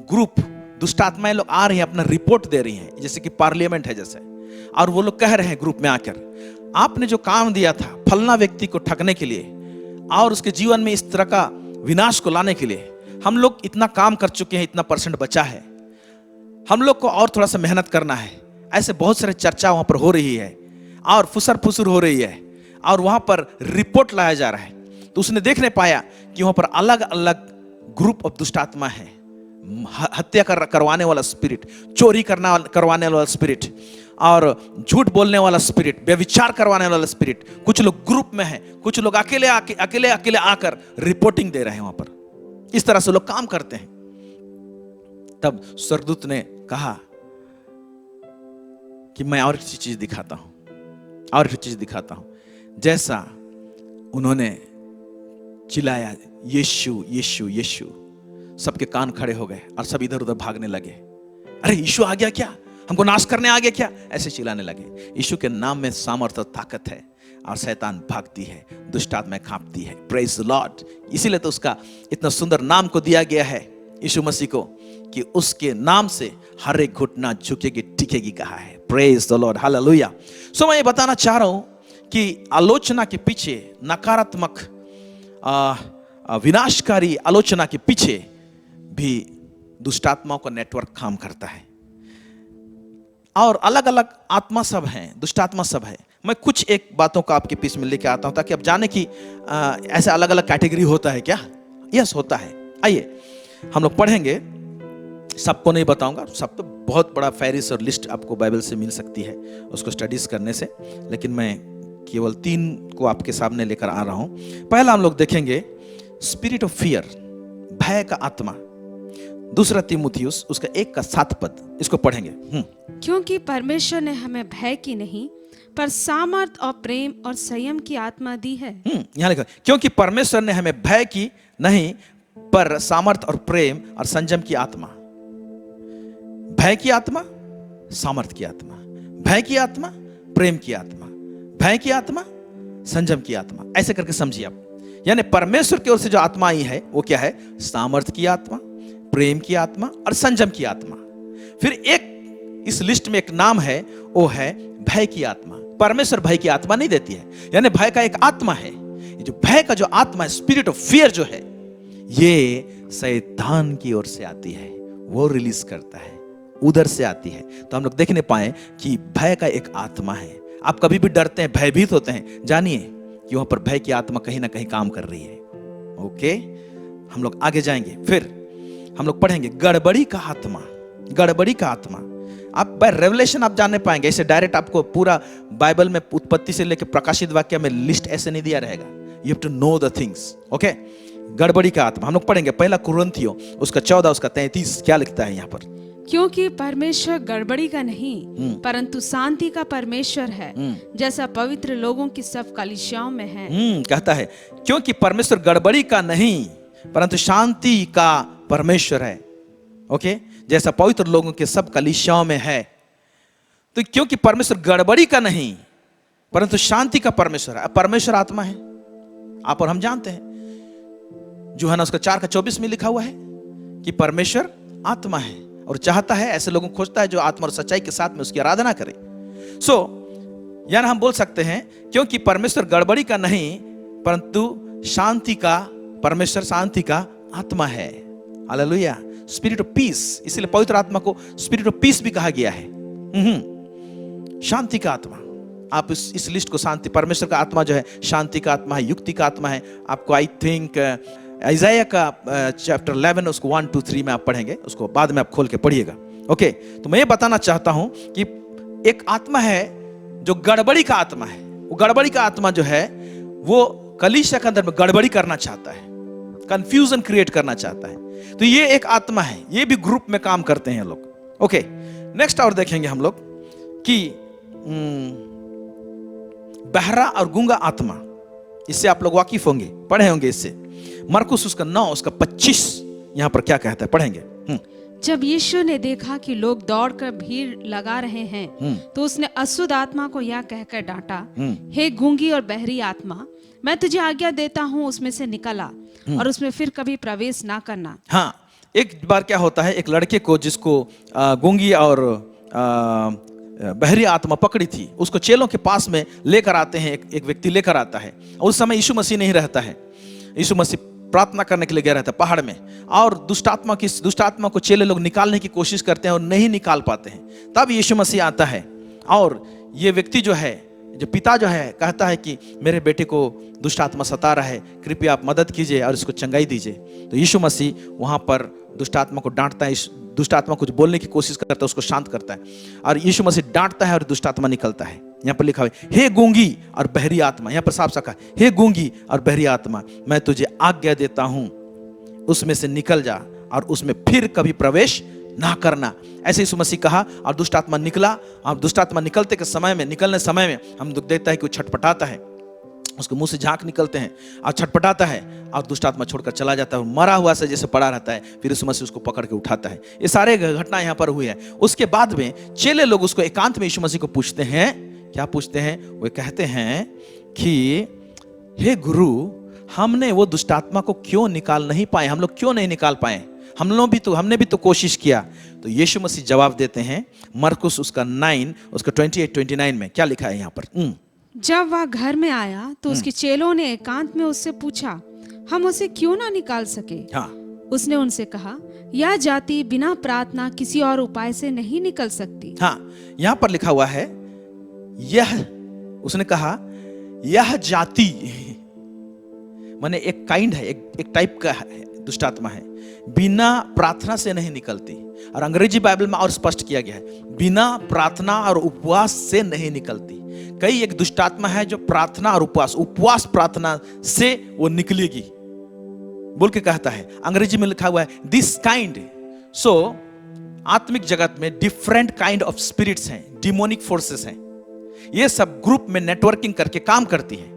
ग्रुप दुष्ट आत्माएं लोग आ रही हैं, अपना रिपोर्ट दे रही हैं, जैसे कि पार्लियामेंट है जैसे, और वो लोग कह रहे हैं ग्रुप में आकर, आपने जो काम दिया था फलना व्यक्ति को ठगने के लिए और उसके जीवन में इस तरह का विनाश को लाने के लिए, हम लोग इतना काम कर चुके हैं, इतना परसेंट बचा है, हम लोग को और थोड़ा सा मेहनत करना है। ऐसे बहुत सारे चर्चा वहां पर हो रही है और फुसर फुसुर हो रही है और वहां पर रिपोर्ट लाया जा रहा है। तो उसने देखने पाया कि वहां पर अलग अलग ग्रुप ऑफ दुष्ट आत्मा है, हत्या करवाने वाला स्पिरिट, चोरी करवाने वाला स्पिरिट, और झूठ बोलने वाला स्पिरिट, व्यभिचार करवाने वाला स्पिरिट। कुछ लोग ग्रुप में हैं, कुछ लोग अकेले आकर रिपोर्टिंग दे रहे हैं वहां पर। इस तरह से लोग काम करते हैं। तब स्वर्गदूत ने कहा कि मैं और एक चीज दिखाता हूं, जैसा उन्होंने चिल्लाया यीशु यीशु यीशु, सबके कान खड़े हो गए और सब इधर उधर भागने लगे। अरे यीशु आ गया क्या, हमको नाश करने आ गया क्या, ऐसे चिल्लाने लगे। यीशु के नाम में सामर्थ्य और ताकत है और शैतान भागती है, दुष्ट आत्माएं कांपती है। Praise the Lord. इसीलिए तो उसका इतना सुंदर नाम को दिया गया है यीशु मसीह को, कि उसके नाम से हर एक घुटना झुकेगी टिकेगी कहा है। Praise the lord, hallelujah. So मैं ये बताना चाह रहा हूं कि आलोचना के पीछे, नकारात्मक विनाशकारी आलोचना के पीछे भी दुष्टात्माओं का नेटवर्क काम करता है। और अलग अलग आत्मा सब हैं, दुष्ट आत्मा सब है। मैं कुछ एक बातों का आपके बीच में लेके आता हूं ताकि आप जाने कि ऐसे अलग अलग कैटेगरी होता है क्या। यस, होता है। आइए हम लोग पढ़ेंगे, सबको नहीं बताऊंगा, सब तो बहुत बड़ा फहरिस्त और लिस्ट आपको बाइबल से मिल सकती है उसको स्टडीज करने से, लेकिन मैं केवल 3 को आपके सामने लेकर आ रहा हूं। पहला हम लोग देखेंगे स्पिरिट ऑफ फियर, भय का आत्मा। दूसरा तीमुथियुस उसका 1 का 7 पद, इसको पढ़ेंगे। क्योंकि परमेश्वर ने हमें भय की नहीं पर सामर्थ और प्रेम और संयम की आत्मा दी है। यहां लिखा, क्योंकि परमेश्वर ने हमें भय की नहीं पर सामर्थ और प्रेम और संयम की आत्मा। भय की आत्मा, सामर्थ की आत्मा, भय की आत्मा, प्रेम की आत्मा, भय की आत्मा, संयम की आत्मा, ऐसे करके समझिए आप। यानी परमेश्वर की ओर से जो आत्मा आई है वो क्या है? सामर्थ की आत्मा, प्रेम की आत्मा और संयम की आत्मा। फिर एक इस लिस्ट में एक नाम है, वो है भय की आत्मा। परमेश्वर भय की आत्मा नहीं देती है, यानी भय का एक आत्मा है। जो भय का जो आत्मा है, स्पिरिट ऑफ फियर जो है, ये शैतान की ओर से आती है, वो रिलीज करता है, उधर से आती है। तो हम लोग देखने पाए कि भय का एक आत्मा है। आप कभी भी डरते हैं, भयभीत होते हैं, जानिए कि वहां पर भय की आत्मा कहीं ना कहीं काम कर रही है। ओके, हम लोग आगे जाएंगे। फिर हम लोग पढ़ेंगे गड़बड़ी का आत्मा। गड़बड़ी का आत्मा आप बाय रेवलेशन आप जानने पाएंगे, ऐसे डायरेक्ट आपको पूरा बाइबल में उत्पत्ति से लेकर प्रकाशित वाक्य में लिस्ट ऐसे नहीं दिया रहेगा। You have to know the things. Okay, गड़बड़ी का आत्मा हम लोग पढ़ेंगे पहला कुरिन्थियों उसका 14 उसका 33। क्या लिखता है यहाँ पर? क्योंकि परमेश्वर गड़बड़ी का नहीं परंतु शांति का परमेश्वर है, जैसा पवित्र लोगों की सब कलीसियाओं में है। कहता है क्योंकि परमेश्वर गड़बड़ी का नहीं परंतु शांति का परमेश्वर है। ओके, जैसा पवित्र लोगों के सब कलीसियाओं में है। तो क्योंकि परमेश्वर गड़बड़ी का नहीं परंतु शांति का परमेश्वर है। परमेश्वर आत्मा है, आप और हम जानते हैं। यूहन्ना उसका 4 का 24 में लिखा हुआ है कि परमेश्वर आत्मा है और चाहता है, ऐसे लोगों को खोजता है जो आत्मा और सच्चाई के साथ में उसकी आराधना करे। यानी हम बोल सकते हैं क्योंकि परमेश्वर गड़बड़ी का नहीं परंतु शांति का परमेश्वर, शांति का आत्मा है। हालेलुया। स्पिरिट ऑफ पीस, इसलिए पवित्र आत्मा को स्पिरिट ऑफ पीस भी कहा गया है। शांति का आत्मा। आप इस लिस्ट को शांति, परमेश्वर का आत्मा जो है शांति का आत्मा है, युक्ति का आत्मा है। आपको आई थिंक इज़ाया का चैप्टर 11 उसको 1, 2, 3 में आप पढ़ेंगे, उसको बाद में आप खोल के पढ़िएगा। ओके, तो मैं ये बताना चाहता हूं कि एक आत्मा है जो गड़बड़ी का आत्मा है। वो गड़बड़ी का आत्मा जो है वो कलीसिया के अंदर में गड़बड़ी करना चाहता है, कंफ्यूजन क्रिएट करना चाहता है। तो ये एक आत्मा है, ये भी ग्रुप में काम करते हैं लोग। ओके, नेक्स्ट और देखेंगे हम लोग कि बहरा और गूंगा आत्मा। इससे आप लोग वाकिफ होंगे, पढ़े होंगे इससे। मरकुस उसका 9 उसका 25 यहां पर क्या कहता है, पढ़ेंगे। जब यीशु ने देखा कि लोग दौड़कर भीड़ लगा रहे हैं तो उसने अशुद्ध आत्मा को यह कहकर डांटा, हे गूंगी और बहरी आत्मा, मैं तुझे आज्ञा देता हूँ उसमें से निकल आ और उसमें फिर कभी प्रवेश ना करना। हाँ, एक बार क्या होता है, एक लड़के को जिसको गूंगी और बहरी आत्मा पकड़ी थी, उसको चेलों के पास में लेकर आते हैं, एक व्यक्ति लेकर आता है। उस समय यीशु मसीह नहीं रहता है, यीशु मसीह प्रार्थना करने के लिए गया रहता है पहाड़ में, और दुष्ट आत्मा को चेले लोग निकालने की कोशिश करते हैं और नहीं निकाल पाते हैं। तब यीशु मसीह आता है और ये व्यक्ति जो है, जो पिता जो है, कहता है कि मेरे बेटे को दुष्ट आत्मा सता रहा है, कृपया आप मदद कीजिए और इसको चंगाई दीजिए। तो यीशु मसीह वहां पर दुष्ट आत्मा को डांटता है, दुष्ट आत्मा कुछ बोलने की कोशिश करता है, उसको शांत करता है, और यीशु मसीह डांटता है और दुष्ट आत्मा निकलता है। यहाँ पर लिखा है, हे गूंगी और बहरी आत्मा, यहाँ पर साफ साफ, हे गूंगी और बहरी आत्मा, मैं तुझे आज्ञा देता हूं, उसमें से निकल जा और उसमें फिर कभी प्रवेश ना करना। ऐसे यीशु मसीह कहा और दुष्ट आत्मा निकला। और दुष्ट आत्मा निकलने समय में हम दुख देता है कि वो छटपटाता है, उसके मुंह से झांक निकलते हैं और छटपटाता है और दुष्ट आत्मा छोड़कर चला जाता है, मरा हुआ से जैसे पड़ा रहता है। फिर यीशु मसीह उसको पकड़ के उठाता है। ये सारे घटना यहाँ पर हुई है। उसके बाद में चेले लोग उसको एकांत में यीशु मसीह को पूछते हैं, क्या पूछते हैं? वो कहते हैं कि हे गुरु, हमने वो दुष्ट आत्मा को क्यों निकाल नहीं पाए, हम लोग क्यों नहीं निकाल पाए, हमने भी तो कोशिश किया। तो यीशु मसीह जवाब देते हैं, मरकुस उसका 9 उसका 28-29 में क्या लिखा है यहाँ पर? जब वह घर में आया तो उसके चेलों ने एकांत में उससे पूछा, हम उसे क्यों ना निकाल सके? हाँ। उसने उनसे कहा, यह जाति बिना प्रार्थना किसी और उपाय से नहीं निकल सकती। हाँ, यहाँ पर लिखा हुआ है, यह, उसने कहा यह जाति, माने एक काइंड है, एक टाइप का है, दुष्ट आत्मा है, बिना प्रार्थना से नहीं निकलती। और अंग्रेजी बाइबल में और स्पष्ट किया गया है, बिना प्रार्थना और उपवास से नहीं निकलती। कई एक दुष्ट आत्मा है जो प्रार्थना और उपवास प्रार्थना से वो निकलेगी बोल के कहता है। अंग्रेजी में लिखा हुआ है दिस काइंड। सो आत्मिक जगत में डिफरेंट काइंड ऑफ स्पिरिट्स हैं, डिमोनिक फोर्सेस हैं, ये सब ग्रुप में नेटवर्किंग करके काम करती है।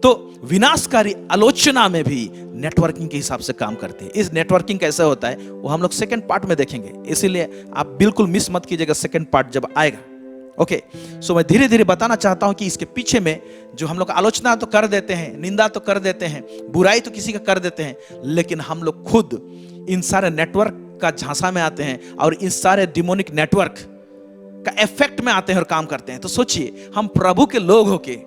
तो विनाशकारी आलोचना में भी नेटवर्किंग के हिसाब से काम करते हैं। इस नेटवर्किंग कैसे होता है वो हम लोग सेकंड पार्ट में देखेंगे, इसीलिए आप बिल्कुल मिस मत कीजिएगा सेकंड पार्ट जब आएगा। ओके, सो मैं धीरे धीरे बताना चाहता हूं कि इसके पीछे में जो हम लोग आलोचना तो कर देते हैं, निंदा तो कर देते हैं, बुराई तो किसी का कर देते हैं, लेकिन हम लोग खुद इन सारे नेटवर्क का झांसा में आते हैं और इस सारे डिमोनिक नेटवर्क का इफेक्ट में आते हैं और काम करते हैं। तो सोचिए, हम प्रभु के लोग होके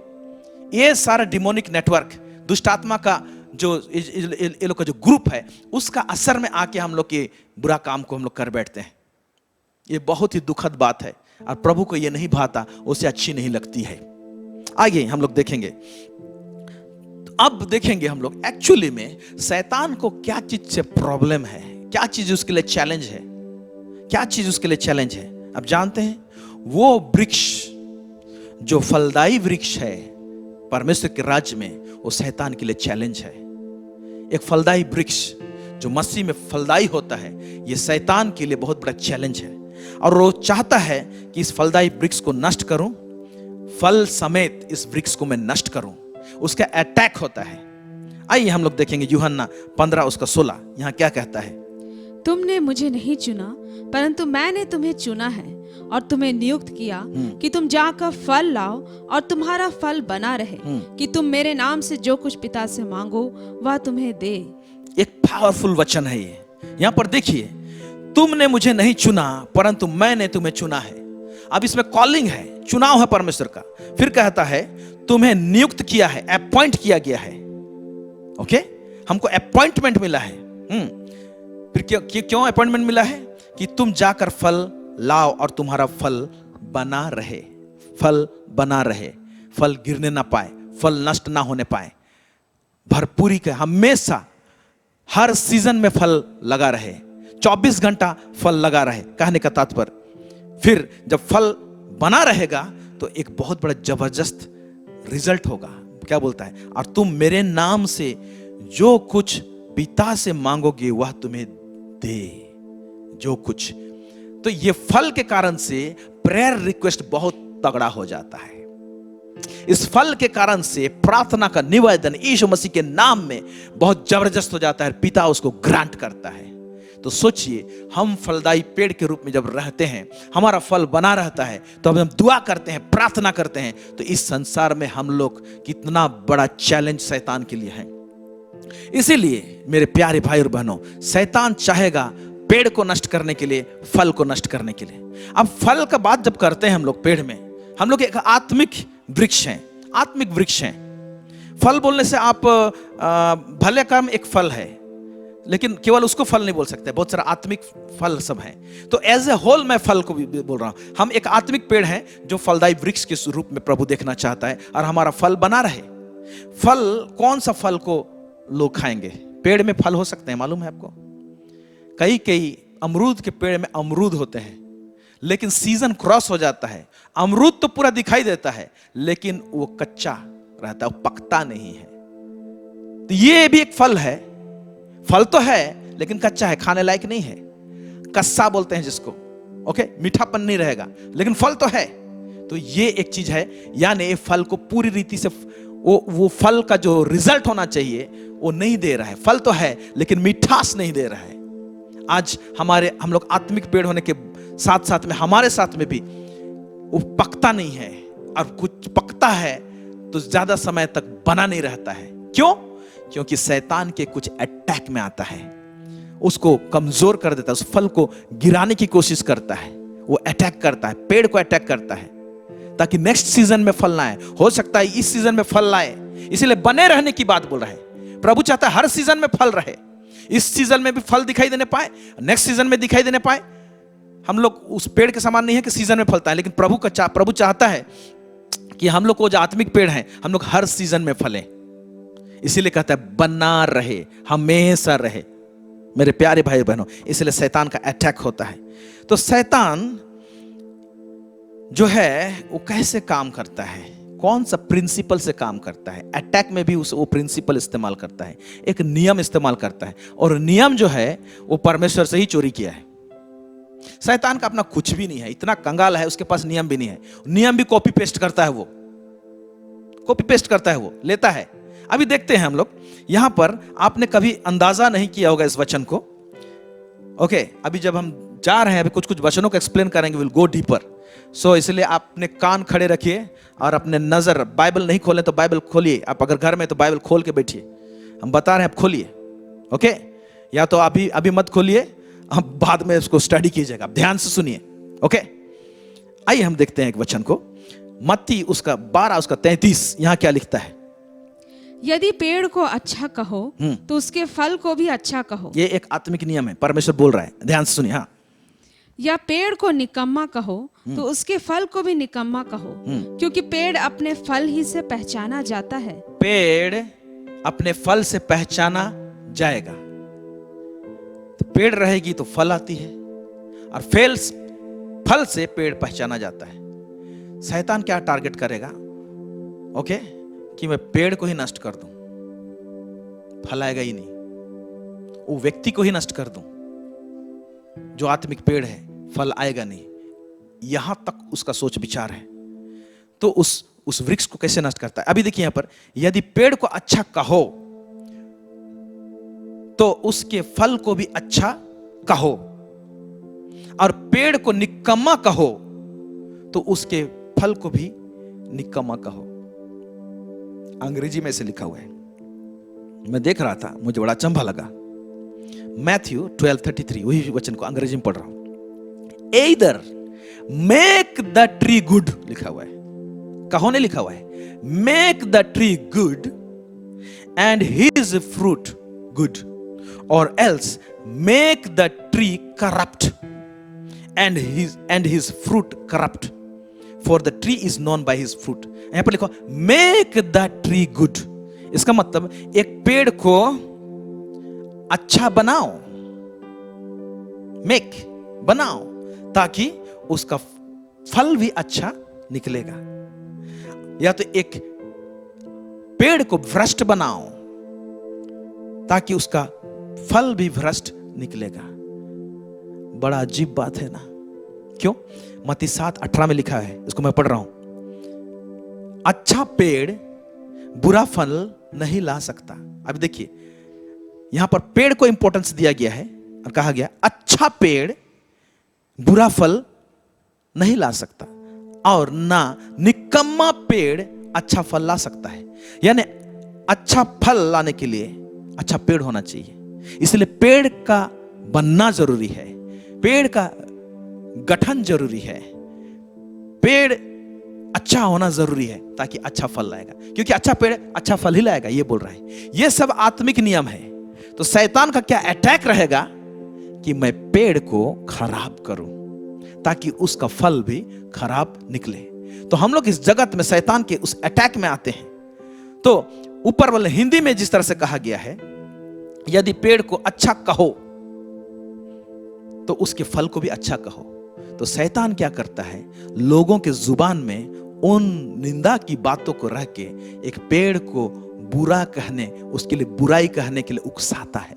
ये सारा डिमोनिक नेटवर्क, दुष्ट आत्मा का जो ये लोग का जो ग्रुप है, उसका असर में आके हम लोग के बुरा काम को हम लोग कर बैठते हैं। ये बहुत ही दुखद बात है और प्रभु को ये नहीं भाता, उसे अच्छी नहीं लगती है। आगे हम लोग देखेंगे। तो अब देखेंगे हम लोग एक्चुअली में शैतान को क्या चीज से प्रॉब्लम है, क्या चीज उसके लिए चैलेंज है, क्या चीज उसके लिए चैलेंज है। अब जानते हैं, वो वृक्ष जो फलदायी वृक्ष है परमेश्वर के राज्य में, वो शैतान के लिए चैलेंज है। एक फलदायी वृक्ष जो मसीह में फलदायी होता है, ये शैतान के लिए बहुत बड़ा चैलेंज है और वो चाहता है कि इस फलदायी वृक्ष को नष्ट करूं, फल समेत इस वृक्ष को मैं नष्ट करूं। उसका अटैक होता है। आइए हम लोग देखेंगे यूहन्ना 15 उसका 16, यहां क्या कहता है? तुमने मुझे नहीं चुना, परंतु मैंने तुम्हें चुना है और तुम्हें नियुक्त किया कि तुम जाकर फल लाओ और तुम्हारा फल बना रहे, कि तुम मेरे नाम से जो कुछ पिता से मांगो वह तुम्हें दे। एक पावरफुल वचन है ये। यहां पर देखिए, तुमने मुझे नहीं चुना परंतु मैंने तुम्हें चुना है। अब इसमें कॉलिंग है, चुनाव है परमेश्वर का। फिर कहता है तुम्हें नियुक्त किया है, अपॉइंट किया गया है। ओके, हमको अपॉइंटमेंट मिला है। फिर क्यों अपॉइंटमेंट मिला है? कि तुम जाकर फल लाओ और तुम्हारा फल बना रहे, फल बना रहे, फल गिरने ना पाए, फल नष्ट ना होने पाए, भरपूरी के हमेशा हर सीजन में फल लगा रहे, 24 घंटा फल लगा रहे। कहने का तात्पर्य, फिर जब फल बना रहेगा तो एक बहुत बड़ा जबरदस्त रिजल्ट होगा। क्या बोलता है? और तुम मेरे नाम से जो कुछ पिता से मांगोगे वह तुम्हें दे, जो कुछ। तो ये फल के कारण से प्रेयर रिक्वेस्ट बहुत तगड़ा हो जाता है। इस फल के कारण से प्रार्थना का निवेदन यीशु मसीह के नाम में बहुत जबरदस्त हो जाता है, पिता उसको ग्रांट करता है। तो सोचिए, हम फलदायी पेड़ के रूप में जब रहते हैं, हमारा फल बना रहता है, तो अब हम दुआ करते हैं, प्रार्थना करते हैं, तो इस संसार में हम लोग कितना बड़ा चैलेंज शैतान के लिए है। इसीलिए मेरे प्यारे भाई और बहनों, शैतान चाहेगा पेड़ को नष्ट करने के लिए, फल को नष्ट करने के लिए। अब फल का बात जब करते हैं हम लोग पेड़ में, हम लोग एक आत्मिक वृक्ष हैं, आत्मिक वृक्ष हैं। फल बोलने से आप भले काम एक फल है, लेकिन केवल उसको फल नहीं बोल सकते, बहुत सारा आत्मिक फल सब हैं। तो एज ए होल मैं फल को भी बोल रहा हूं। हम एक आत्मिक पेड़ हैं जो फलदायी वृक्ष के रूप में प्रभु देखना चाहता है और हमारा फल बना रहे। फल, कौन सा फल को लोग खाएंगे? पेड़ में फल हो सकते हैं, मालूम है आपको? कई अमरूद के पेड़ में अमरूद होते हैं, लेकिन सीजन क्रॉस हो जाता है। अमरूद तो पूरा दिखाई देता है, लेकिन वो कच्चा रहता है, वो पकता नहीं है। तो ये भी एक फल है। फल तो है लेकिन कच्चा है, खाने लायक नहीं है, कस्सा बोलते हैं जिसको। ओके, मीठापन नहीं रहेगा, लेकिन फल तो है। तो ये एक चीज है, यानी ये फल को पूरी रीति से वो फल का जो रिजल्ट होना चाहिए वो नहीं दे रहा है। फल तो है लेकिन मिठास नहीं दे रहा है। आज हम लोग आत्मिक पेड़ होने के साथ साथ में हमारे साथ में भी वो पकता नहीं है, और कुछ पकता है तो ज्यादा समय तक बना नहीं रहता है। क्यों? क्योंकि शैतान के कुछ अटैक में आता है, उसको कमजोर कर देता है, उस फल को गिराने की कोशिश करता है। वो अटैक करता है, पेड़ को अटैक करता है, ताकि नेक्स्ट सीजन में फल ना आए। हो सकता है इस सीजन में फल लाए, इसीलिए बने रहने की बात बोल रहा है। प्रभु चाहता है हर सीजन में फल रहे, इस सीजन में भी फल दिखाई देने पाए, नेक्स्ट सीजन में दिखाई देने पाए। हम लोग उस पेड़ के समान नहीं है कि सीजन में फलता है, लेकिन प्रभु चाहता है कि हम लोग को जो आत्मिक पेड़ हैं, हम लोग हर सीजन में फलें। इसीलिए कहता है बना रहे, हमेशा रहे। मेरे प्यारे भाई बहनों, इसलिए शैतान का अटैक होता है। तो शैतान जो है वो कैसे काम करता है, कौन सा प्रिंसिपल से काम करता है? अटैक में भी वो प्रिंसिपल इस्तेमाल करता है, एक नियम इस्तेमाल करता है। और नियम जो है वो परमेश्वर से ही चोरी किया है। शैतान का अपना कुछ भी नहीं है, इतना कंगाल है, उसके पास नियम भी नहीं है। नियम भी कॉपी पेस्ट करता है, वो कॉपी पेस्ट करता है, वो लेता है। अभी देखते हैं हम लोग यहां पर, आपने कभी अंदाजा नहीं किया होगा इस वचन को। ओके, अभी जब हम जा रहे हैं, अभी कुछ वचनों को एक्सप्लेन करेंगे, विल गो डीपर। सो इसलिए आपने कान खड़े रखिए और अपने नजर, बाइबल नहीं खोलें तो बाइबल खोलिए। आप अगर घर में तो बाइबल खोल के बैठिए, हम बता रहे हैं, आप खोलिए। ओके, या तो अभी मत खोलिए, हम बाद में उसको स्टडी कीजिएगा, ध्यान से सुनिए। ओके, आइए हम देखते हैं एक वचन को, मत्ती उसका 12 उसका 33। यहां क्या लिखता है? यदि पेड़ को अच्छा कहो तो उसके फल को भी अच्छा कहो। ये एक आत्मिक नियम है, परमेश्वर बोल रहा है, ध्यान से सुनिए। हाँ, या पेड़ को निकम्मा कहो तो उसके फल को भी निकम्मा कहो, क्योंकि पेड़ अपने फल ही से पहचाना जाता है। पेड़ अपने फल से पहचाना जाएगा। तो पेड़ रहेगी तो फल आती है, और फल से पेड़ पहचाना जाता है। शैतान क्या टारगेट करेगा? ओके, कि मैं पेड़ को ही नष्ट कर दूं, फल आएगा ही नहीं। वो व्यक्ति को ही नष्ट कर दूं जो आत्मिक पेड़ है, फल आएगा नहीं। यहां तक उसका सोच विचार है। तो उस वृक्ष को कैसे नष्ट करता है? अभी देखिए यहां पर, यदि पेड़ को अच्छा कहो तो उसके फल को भी अच्छा कहो, और पेड़ को निकम्मा कहो तो उसके फल को भी निकम्मा कहो। अंग्रेजी में से लिखा हुआ है, मैं देख रहा था, मुझे बड़ा अचंभा लगा। मैथ्यू 12:33, वही वचन को अंग्रेजी में पढ़ रहा हूं। Either make the tree good लिखा हुआ है, कहो नहीं लिखा हुआ है। Make the tree good and his fruit good, or else make the tree corrupt and his fruit corrupt, for the tree is known by his fruit। यहां पर लिखो make the tree good। इसका मतलब एक पेड़ को अच्छा बनाओ, make बनाओ, ताकि उसका फल भी अच्छा निकलेगा। या तो एक पेड़ को भ्रष्ट बनाओ ताकि उसका फल भी भ्रष्ट निकलेगा। बड़ा अजीब बात है ना? क्यों? मत्ती 7:18 में लिखा है, इसको मैं पढ़ रहा हूं। अच्छा पेड़ बुरा फल नहीं ला सकता। अब देखिए यहां पर पेड़ को इंपॉर्टेंस दिया गया है और कहा गया अच्छा पेड़ बुरा फल नहीं ला सकता, और ना निकम्मा पेड़ अच्छा फल ला सकता है। यानी अच्छा फल लाने के लिए अच्छा पेड़ होना चाहिए। इसलिए पेड़ का बनना जरूरी है, पेड़ का गठन जरूरी है, पेड़ अच्छा होना जरूरी है ताकि अच्छा फल लाएगा, क्योंकि अच्छा पेड़ अच्छा फल ही लाएगा, ये बोल रहा है। ये सब आत्मिक नियम है। तो शैतान का क्या अटैक रहेगा कि मैं पेड़ को खराब करूं ताकि उसका फल भी खराब निकले। तो हम लोग इस जगत में शैतान के उस अटैक में आते हैं। तो ऊपर वाले हिंदी में जिस तरह से कहा गया है, यदि पेड़ को अच्छा कहो तो उसके फल को भी अच्छा कहो। तो शैतान क्या करता है, लोगों के जुबान में उन निंदा की बातों को रख के एक पेड़ को बुरा कहने, उसके लिए बुराई कहने के लिए उकसाता है।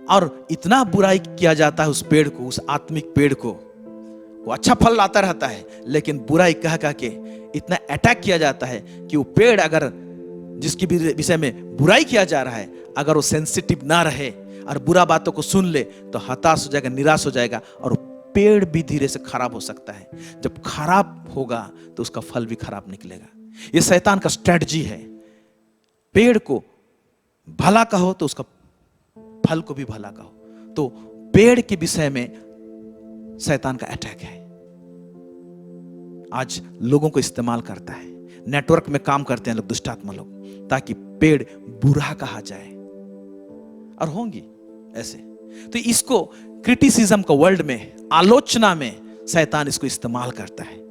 और इतना बुराई किया जाता है उस पेड़ को, उस आत्मिक पेड़ को। वो अच्छा फल लाता रहता है, लेकिन बुराई कह कह के इतना अटैक किया जाता है कि वो पेड़ अगर जिसके विषय में बुराई किया जा रहा है, अगर वो सेंसिटिव ना रहे और बुरा बातों को सुन ले तो हताश हो जाएगा, निराश हो जाएगा, और पेड़ भी धीरे से खराब हो सकता है। जब खराब होगा तो उसका फल भी खराब निकलेगा। ये शैतान का स्ट्रेटजी है। पेड़ को भला कहो तो उसका फल को भी भला कहो। तो पेड़ के विषय में शैतान का अटैक है। आज लोगों को इस्तेमाल करता है, नेटवर्क में काम करते हैं लोग, दुष्टात्मा लोग, ताकि पेड़ बुरा कहा जाए, और होंगी ऐसे। तो इसको क्रिटिसिज्म का वर्ल्ड में, आलोचना में शैतान इसको इस्तेमाल करता है।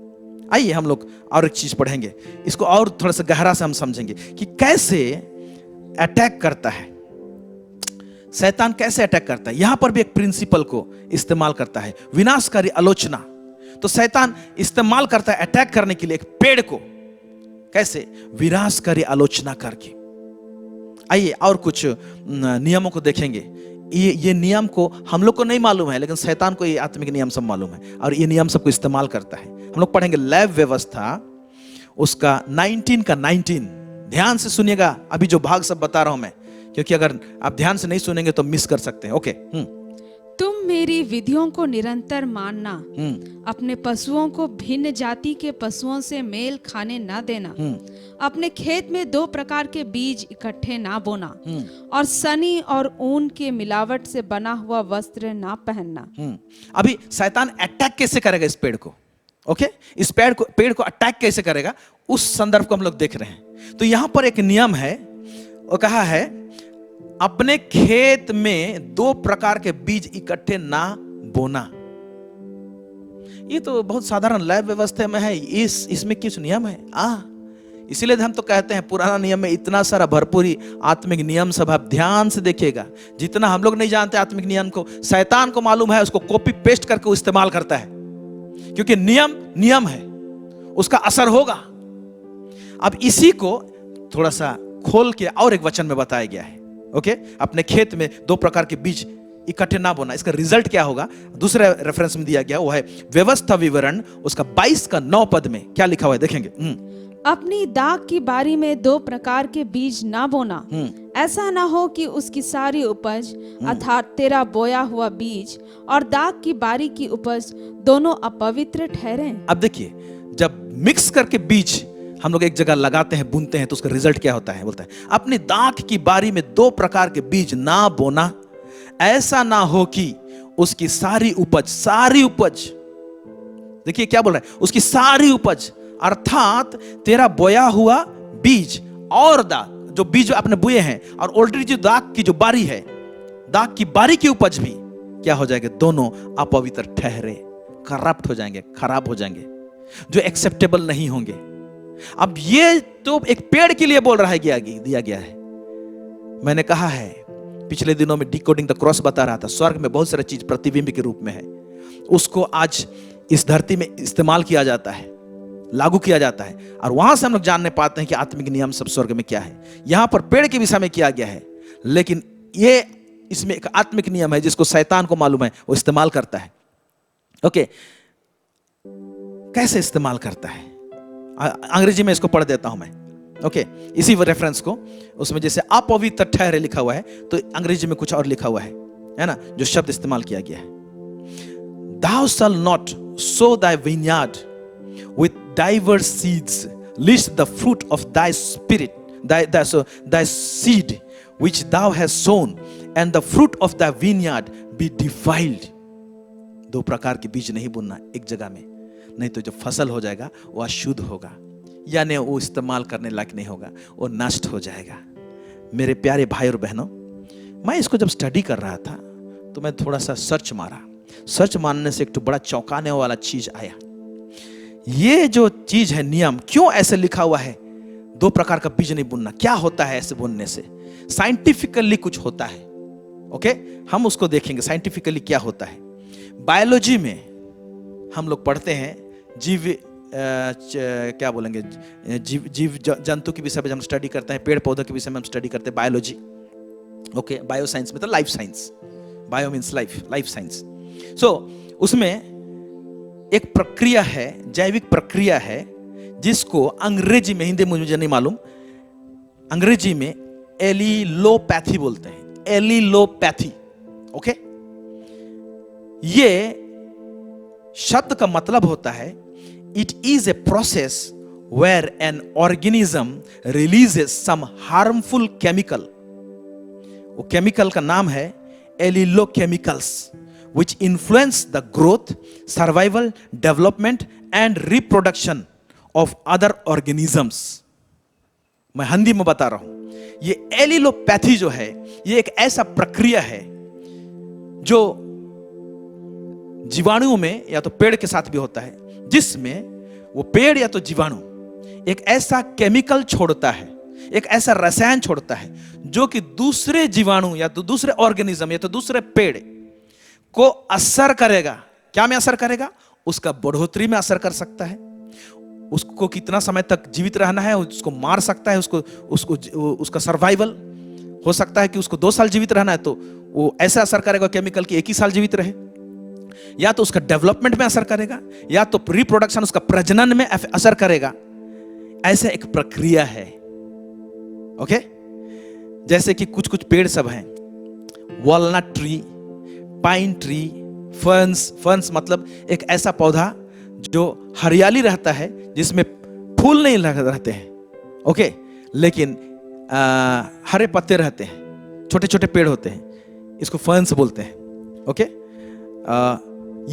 आइए हम लोग और एक चीज पढ़ेंगे, इसको और थोड़ा सा गहरा से हम समझेंगे कि कैसे अटैक करता है शैतान, कैसे अटैक करता है। यहां पर भी एक प्रिंसिपल को इस्तेमाल करता है, विनाशकारी आलोचना। तो शैतान इस्तेमाल करता है अटैक करने के लिए एक पेड़ को, कैसे, विनाशकारी आलोचना करके। आइए और कुछ नियमों को देखेंगे। ये नियम को हम लोग को नहीं मालूम है, लेकिन शैतान को ये आत्मिक नियम सब मालूम है, और ये नियम सबको इस्तेमाल करता है। हम लोग पढ़ेंगे लैब व्यवस्था, उसका 19 का 19। ध्यान से सुनिएगा अभी जो भाग सब बता रहा हूं मैं, क्योंकि अगर आप ध्यान से नहीं सुनेंगे तो मिस कर सकते हैं। ओके। तुम मेरी विधियों को निरंतर मानना, अपने पशुओं को भिन्न जाति के पशुओं से मेल खाने ना देना, अपने खेत में 2 प्रकार के बीज इकट्ठे ना बोना, और सनी और ऊन के मिलावट से बना हुआ वस्त्र ना पहनना। अभी शैतान अटैक कैसे करेगा इस पेड़ को, ओके, इस पेड़ को अटैक कैसे करेगा, उस संदर्भ को हम लोग देख रहे हैं। तो यहां पर एक नियम है, वो कहा है अपने खेत में 2 प्रकार के बीज इकट्ठे ना बोना। ये तो बहुत साधारण लैब व्यवस्था में है, इसमें कुछ नियम है। इसीलिए हम तो कहते हैं पुराना नियम में इतना सारा भरपूरी आत्मिक नियम सब आप ध्यान से देखिएगा। जितना हम लोग नहीं जानते आत्मिक नियम को, शैतान को मालूम है, उसको कॉपी पेस्ट करके वो इस्तेमाल करता है, क्योंकि नियम है, उसका असर होगा। अब इसी को थोड़ा सा खोल के और एक वचन में बताया गया है, ओके। अपने खेत में 2 प्रकार के बीज इकट्ठे ना बोना, इसका रिजल्ट क्या होगा दूसरे रेफरेंस में दिया गया, वो है व्यवस्था विवरण, उसका 22 का 9 पद में क्या लिखा हुआ है, देखेंगे। अपनी दाख की बारी में 2 प्रकार के बीज ना बोना, ऐसा ना हो कि उसकी सारी उपज अर्थात तेरा बोया हुआ बीज और दाख की बारी की उपज दोनों अपवित्र ठहरे। अब देखिए, जब मिक्स करके बीज हम लोग एक जगह लगाते हैं, बुनते हैं, तो उसका रिजल्ट क्या होता है, बोलता है अपनी दाख की बारी में 2 प्रकार के बीज ना बोना, ऐसा ना हो कि उसकी सारी उपज, देखिए क्या बोल रहा है, उसकी सारी उपज अर्थात तेरा बोया हुआ बीज और दाख, जो बीज आपने बोए हैं, और ऑलरेडी जो दाख की जो बारी है, दाख की बारी की उपज भी क्या हो जाएंगे, दोनों अपवित्र ठहरे, करप्ट हो जाएंगे, खराब हो जाएंगे, जो एक्सेप्टेबल नहीं होंगे। अब ये तो एक पेड़ के लिए बोल रहा है, दिया गया है। मैंने कहा है पिछले दिनों में डिकोडिंग द क्रॉस बता रहा था, स्वर्ग में बहुत सारी चीज प्रतिबिंब के रूप में है, उसको आज इस धरती में इस्तेमाल किया जाता है, लागू किया जाता है, और वहां से हम लोग जानने पाते हैं कि आत्मिक नियम सब स्वर्ग में क्या है। यहां पर पेड़ के विषय में किया गया है, लेकिन ये इसमें एक आत्मिक नियम है जिसको शैतान को मालूम है, वो इस्तेमाल करता है। ओके, कैसे इस्तेमाल करता है, अंग्रेजी में इसको पढ़ देता हूं मैं, ओके, इसी रेफरेंस को, उसमें जैसे अपवित्र ठहरे लिखा हुआ है, तो अंग्रेजी में कुछ और लिखा हुआ है ना, जो शब्द इस्तेमाल किया गया है, thou shalt not sow thy vineyard with diverse seeds, lest the fruit of thy spirit, thy seed which thou hast sown, and the fruit of thy vineyard be defiled. दो प्रकार के बीज नहीं बुनना एक जगह में, नहीं तो जो फसल हो जाएगा वो अशुद्ध होगा, यानी वो इस्तेमाल करने लायक नहीं होगा, वो नष्ट हो जाएगा। मेरे प्यारे भाई और बहनों, मैं इसको जब स्टडी कर रहा था तो मैं थोड़ा सा सर्च मारा। सर्च मारने से एक तो बड़ा चौंकाने वाला चीज आया। ये जो चीज है, नियम, क्यों ऐसे लिखा हुआ है दो प्रकार का बीज नहीं बुनना? क्या होता है ऐसे बुनने से? साइंटिफिकली कुछ होता है। ओके, हम उसको देखेंगे साइंटिफिकली क्या होता है। बायोलॉजी में हम लोग पढ़ते हैं, क्या बोलेंगे, जीव जंतु के विषय में हम स्टडी करते हैं, पेड़ पौधों के विषय में हम स्टडी करते हैं, बायोलॉजी। ओके, बायो साइंस मतलब life science, bio means life, life science. So उसमें एक प्रक्रिया है, जैविक प्रक्रिया है, जिसको अंग्रेजी में, हिंदी में मुझे नहीं मालूम, अंग्रेजी में एलिलोपैथी बोलते हैं, एलिलोपैथी। ओके, ये शब्द का मतलब होता है it is a process where an organism releases some harmful chemical. वो केमिकल का नाम है एलिलोकेमिकल्स, which influence the growth, survival, development and reproduction of other organisms. मैं हिंदी में बता रहा हूं, ये एलिलोपैथी जो है, ये एक ऐसा प्रक्रिया है जो जीवाणुओं में या तो पेड़ के साथ भी होता है, जिसमें वो पेड़ या तो जीवाणु एक ऐसा केमिकल छोड़ता है, एक ऐसा रसायन छोड़ता है जो कि दूसरे जीवाणु या तो दूसरे ऑर्गेनिज्म या तो दूसरे पेड़ को असर करेगा। क्या में असर करेगा? उसका बढ़ोतरी में असर कर सकता है, उसको कितना समय तक जीवित रहना है उसको मार सकता है, उसका सर्वाइवल हो सकता है कि उसको 2 साल जीवित रहना है तो वो ऐसा असर करेगा केमिकल की 1 ही साल जीवित रहे, या तो उसका डेवलपमेंट में असर करेगा, या तो रिप्रोडक्शन, उसका प्रजनन में असर करेगा। ऐसा एक प्रक्रिया है। ओके, जैसे कि कुछ कुछ पेड़ सब हैं, walnut tree, pine tree, ferns मतलब एक ऐसा पौधा जो हरियाली रहता है, जिसमें फूल नहीं रहते हैं, ओके, लेकिन हरे पत्ते रहते हैं, छोटे छोटे पेड़ होते हैं, इसको फर्न्स बोलते हैं। ओके,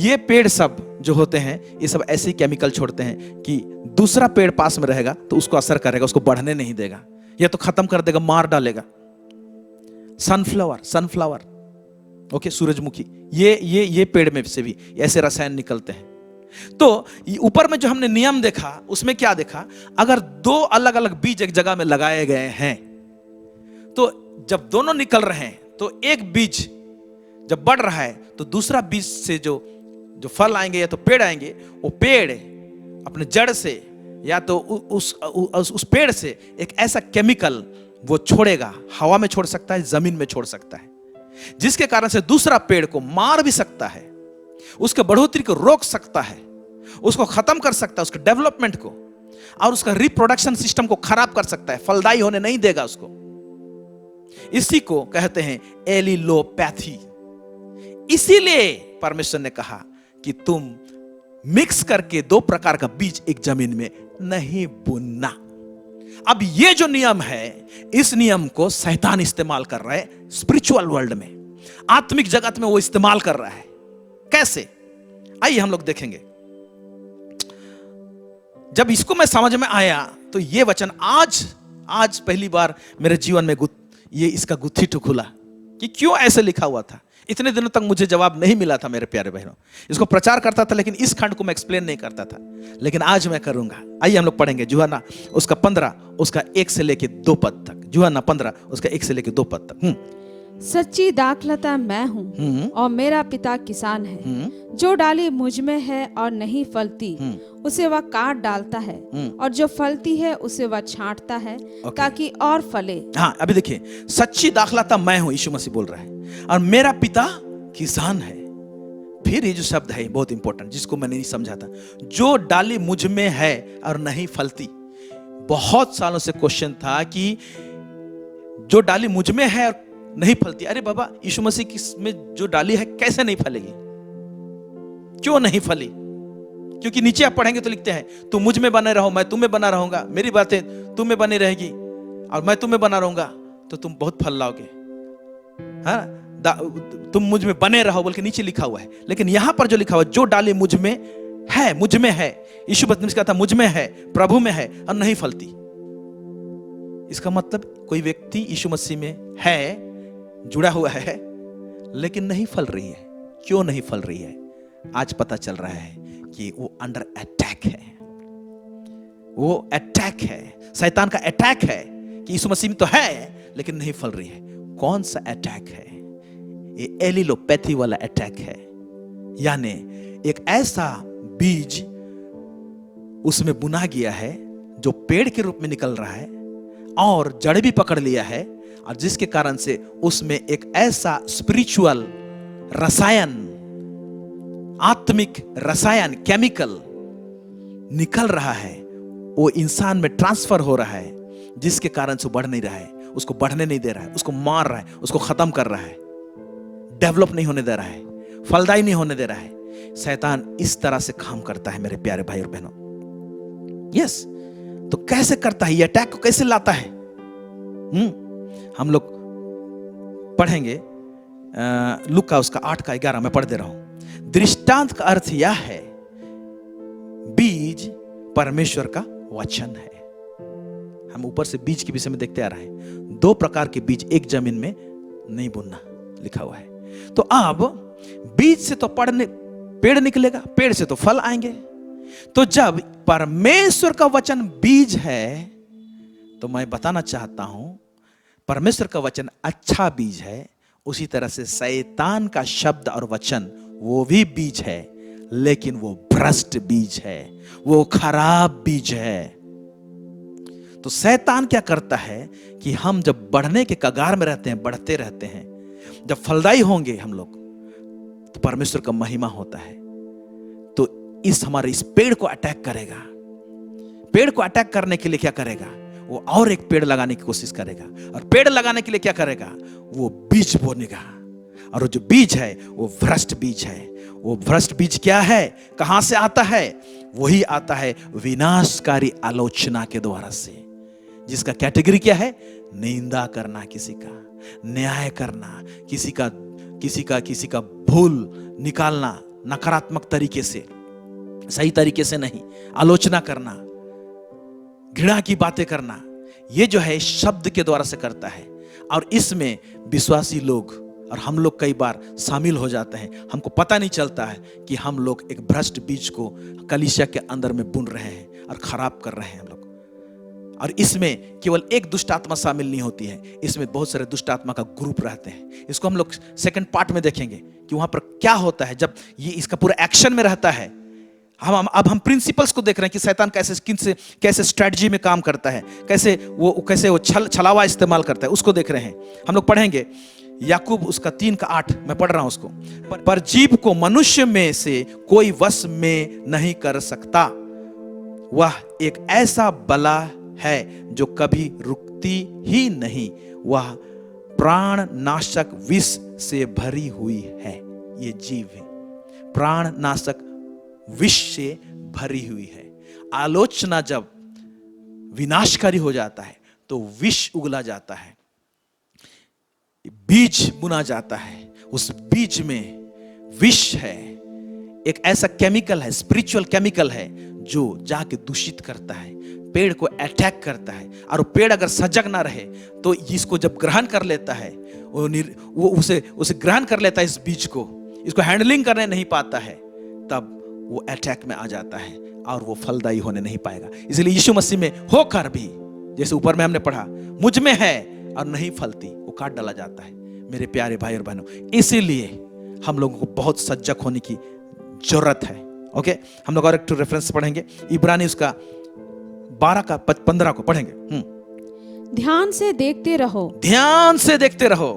ये पेड़ सब जो होते हैं, ये सब ऐसे ही केमिकल छोड़ते हैं कि दूसरा पेड़ पास में रहेगा तो उसको असर करेगा, उसको बढ़ने नहीं देगा, या तो खत्म कर देगा, मार डालेगा। सनफ्लावर, ओके, सूरजमुखी, ये पेड़ में से भी ऐसे रसायन निकलते हैं। तो ऊपर में जो हमने नियम देखा, उसमें क्या देखा? अगर 2 अलग अलग बीज एक जगह में लगाए गए हैं, तो जब दोनों निकल रहे हैं तो एक बीज जब बढ़ रहा है तो दूसरा बीज से जो फल आएंगे या तो पेड़ आएंगे, वो पेड़ अपने जड़ से या तो उस पेड़ से एक ऐसा केमिकल वो छोड़ेगा, हवा में छोड़ सकता है, जमीन में छोड़ सकता है, जिसके कारण से दूसरा पेड़ को मार भी सकता है, उसके बढ़ोतरी को रोक सकता है, उसको खत्म कर सकता है, उसके डेवलपमेंट को, और उसका रिप्रोडक्शन सिस्टम को खराब कर सकता है, फलदायी होने नहीं देगा उसको। इसी को कहते हैं एलिलोपैथी। इसीलिए परमेश्वर ने कहा कि तुम मिक्स करके 2 प्रकार का बीज एक जमीन में नहीं बुनना। अब ये जो नियम है, इस नियम को शैतान इस्तेमाल कर रहा है स्पिरिचुअल वर्ल्ड में, आत्मिक जगत में वो इस्तेमाल कर रहा है। कैसे? आइए हम लोग देखेंगे। जब इसको मैं समझ में आया तो ये वचन आज पहली बार मेरे जीवन में ये इसका गुत्थी खुला कि क्यों ऐसे लिखा हुआ था। इतने दिनों तक मुझे जवाब नहीं मिला था मेरे प्यारे बहनों। इसको प्रचार करता था लेकिन इस खंड को मैं एक्सप्लेन नहीं करता था, लेकिन आज मैं करूंगा। आइए हम लोग पढ़ेंगे यूहन्ना उसका 15 उसका 1 से लेके 2 पद तक। यूहन्ना 15 उसका 1 से लेके 2 पद तक। सच्ची दाखलता मैं हूँ और मेरा पिता किसान है। जो डाली मुझ में है और नहीं फलती उसे वह काट डालता है, और जो फलती है उसे वह छांटता है ताकि और फले। हाँ, अभी देखिए, सच्ची दाखलता मैं हूँ, यीशु मसीह बोल रहा है, और मेरा पिता किसान है। फिर ये जो शब्द है बहुत इंपॉर्टेंट, जिसको मैंने नहीं समझा था, जो डाली मुझ में है और नहीं फलती। बहुत सालों से क्वेश्चन था कि जो डाली मुझ में है और नहीं फलती, अरे बाबा, यीशु मसीह में जो डाली है कैसे नहीं फलेगी? क्यों नहीं फली? क्योंकि नीचे आप पढ़ेंगे तो लिखते हैं, तुम मुझ में बने रहो, मैं तुम में बना रहूंगा, मेरी बातें तुम में बनी रहेगी और मैं तुम में बना रहूंगा, तो तुम बहुत फल लाओगे, हाँ, तुम मुझ में बने रहो बोल के नीचे लिखा हुआ है। लेकिन यहां पर जो लिखा हुआ है, जो डाली मुझ में है, यीशु बदतमीज कहता मुझ में है, प्रभु में है और नहीं फलती। इसका मतलब कोई व्यक्ति यीशु मसीह में है, जुड़ा हुआ है, लेकिन नहीं फल रही है। क्यों नहीं फल रही है? आज पता चल रहा है कि वो अंडर अटैक है। वो अटैक है, शैतान का अटैक है कि यीशु मसीह में तो है लेकिन नहीं फल रही है। कौन सा अटैक है? ये एलिलोपैथी वाला अटैक है, यानी एक ऐसा बीज उसमें बुना गया है जो पेड़ के रूप में निकल रहा है और जड़ भी पकड़ लिया है, और जिसके कारण से उसमें एक ऐसा स्पिरिचुअल रसायन, आत्मिक रसायन, केमिकल निकल रहा है, वो इंसान में ट्रांसफर हो रहा है, जिसके कारण से बढ़ नहीं रहा है, उसको बढ़ने नहीं दे रहा है, उसको मार रहा है, उसको खत्म कर रहा है, डेवलप नहीं होने दे रहा है, फलदायी नहीं होने दे रहा है। शैतान इस तरह से काम करता है मेरे प्यारे भाई और बहनों। यस, तो कैसे करता है? ये अटैक को कैसे लाता है? हम लोग पढ़ेंगे लूका उसका 8 का 11 मैं पढ़ दे रहा हूं। दृष्टांत का अर्थ यह है, बीज परमेश्वर का वचन है। हम ऊपर से बीज के विषय में देखते आ रहे हैं। 2 प्रकार के बीज एक जमीन में नहीं बुनना लिखा हुआ है। तो अब बीज से तो पेड़ निकलेगा, पेड़ से तो फल आएंगे। तो जब परमेश्वर का वचन बीज है, तो मैं बताना चाहता हूं परमेश्वर का वचन अच्छा बीज है, उसी तरह से शैतान का शब्द और वचन वो भी बीज है, लेकिन वो भ्रष्ट बीज है, वो खराब बीज है। तो शैतान क्या करता है कि हम जब बढ़ने के कगार में रहते हैं, बढ़ते रहते हैं, जब फलदायी होंगे हम लोग, तो परमेश्वर का महिमा होता है। तो इस पेड़ को अटैक करेगा। पेड़ को अटैक करने के लिए क्या करेगा? वो और एक पेड़ लगाने की कोशिश करेगा, और पेड़ लगाने के लिए क्या करेगा? वो बीज बोनेगा, और वो जो बीज है वो भ्रष्ट बीज है। वो भ्रष्ट बीज क्या है? कहां से आता है? वही आता है विनाशकारी आलोचना के द्वारा से, जिसका कैटेगरी क्या है? निंदा करना, किसी का न्याय करना, किसी का भूल निकालना नकारात्मक तरीके से, सही तरीके से नहीं, आलोचना करना, घृणा की बातें करना। ये जो है शब्द के द्वारा से करता है, और इसमें विश्वासी लोग और हम लोग कई बार शामिल हो जाते हैं। हमको पता नहीं चलता है कि हम लोग एक भ्रष्ट बीज को कलीसिया के अंदर में बुन रहे हैं और खराब कर रहे हैं हम लोग। और इसमें केवल एक दुष्ट आत्मा शामिल नहीं होती है, इसमें बहुत सारे दुष्ट आत्मा का ग्रुप रहते हैं। इसको हम लोग सेकंड पार्ट में देखेंगे कि वहां पर क्या होता है जब ये इसका पूरा एक्शन में रहता है। हम प्रिंसिपल्स को देख रहे हैं कि शैतान कैसे स्ट्रेटजी में काम करता है, कैसे वो छलावा इस्तेमाल करता है, उसको देख रहे हैं। हम लोग पढ़ेंगे याकूब उसका 3 का 8 मैं पढ़ रहा हूं उसको। पर जीव को मनुष्य में से कोई वश में नहीं कर सकता, वह एक ऐसा बला है जो कभी रुकती ही नहीं, वह प्राण नाशक विष से भरी हुई है। ये जीव है, प्राण नाशक विष से भरी हुई है। आलोचना जब विनाशकारी हो जाता है तो विष उगला जाता है, बीज बुना जाता है। उस बीज में विष है, एक ऐसा केमिकल है, स्पिरिचुअल केमिकल है, जो जाके दूषित करता है, पेड़ को अटैक करता है। और पेड़ अगर सजग ना रहे तो इसको जब ग्रहण कर लेता है, वो उसे ग्रहण कर लेता है, इस बीज को, इसको हैंडलिंग करने नहीं पाता है, तब वो अटैक में आ जाता है और वो फलदायी होने नहीं पाएगा। इसलिए यीशु मसीह में होकर भी, जैसे ऊपर में हमने पढ़ा, मुझ में है और नहीं फलती, वो काट डाला जाता है। मेरे प्यारे भाई और बहनों, इसीलिए हम लोगों को बहुत सजग होने की जरूरत है। ओके, हम लोग और एक रेफरेंस पढ़ेंगे, इब्रानी उसका 12 का 15 को पढ़ेंगे। ध्यान से देखते रहो, ध्यान से देखते रहो,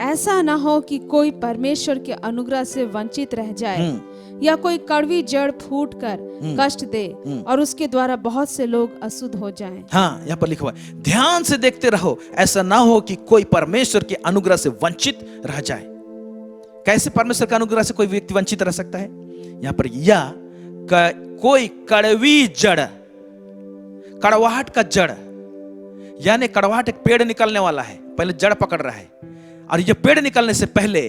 ऐसा ना हो कि कोई परमेश्वर के अनुग्रह से वंचित रह जाए, या कोई कड़वी जड़ फूट कर कष्ट दे और उसके द्वारा बहुत से लोग अशुद्ध हो जाएं। हाँ, यहाँ पर लिखा हुआ है ध्यान से देखते रहो, ऐसा ना हो कि कोई परमेश्वर के अनुग्रह से वंचित रह जाए। कैसे परमेश्वर के अनुग्रह से कोई व्यक्ति वंचित रह सकता है? यहाँ पर या कोई कड़वी जड़, कड़वाहट का जड़, यानी कड़वाहट एक पेड़ निकलने वाला है, पहले जड़ पकड़ रहा है, और ये पेड़ निकलने से पहले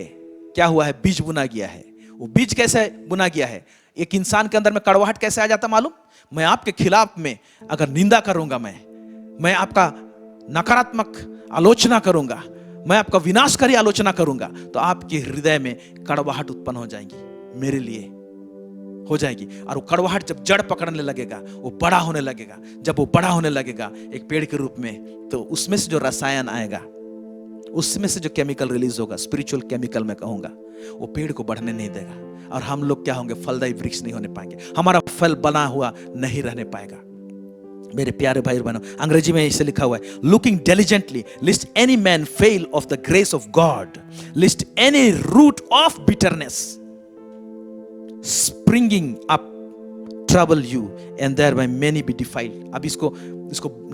क्या हुआ है, बीज बुना गया है। वो बीज कैसे बुना गया है? एक इंसान के अंदर में कड़वाहट कैसे आ जाता मालूम? मैं आपके खिलाफ में अगर निंदा करूंगा, मैं आपका नकारात्मक आलोचना करूंगा, मैं आपका विनाशकारी आलोचना करूंगा, तो आपके हृदय में कड़वाहट उत्पन्न हो जाएगी, मेरे लिए हो जाएगी। और वो कड़वाहट जब जड़ पकड़ने लगेगा, वो बड़ा होने लगेगा। जब वो बड़ा होने लगेगा एक पेड़ के रूप में, तो उसमें से जो रसायन आएगा, उसमें से जो केमिकल रिलीज होगा, स्पिरिचुअल केमिकल मैं कहूंगा, वो पेड़ को बढ़ने नहीं देगा। और हम लोग क्या होंगे? फलदायी वृक्ष नहीं होने पाएंगे, हमारा फल बना हुआ नहीं रहने पाएगा। मेरे प्यारे भाई और बहनों, अंग्रेजी में इसे लिखा हुआ है, looking diligently lest any man fail of the grace of God, lest any root of bitterness springing up trouble you and thereby many be defiled. अब इसको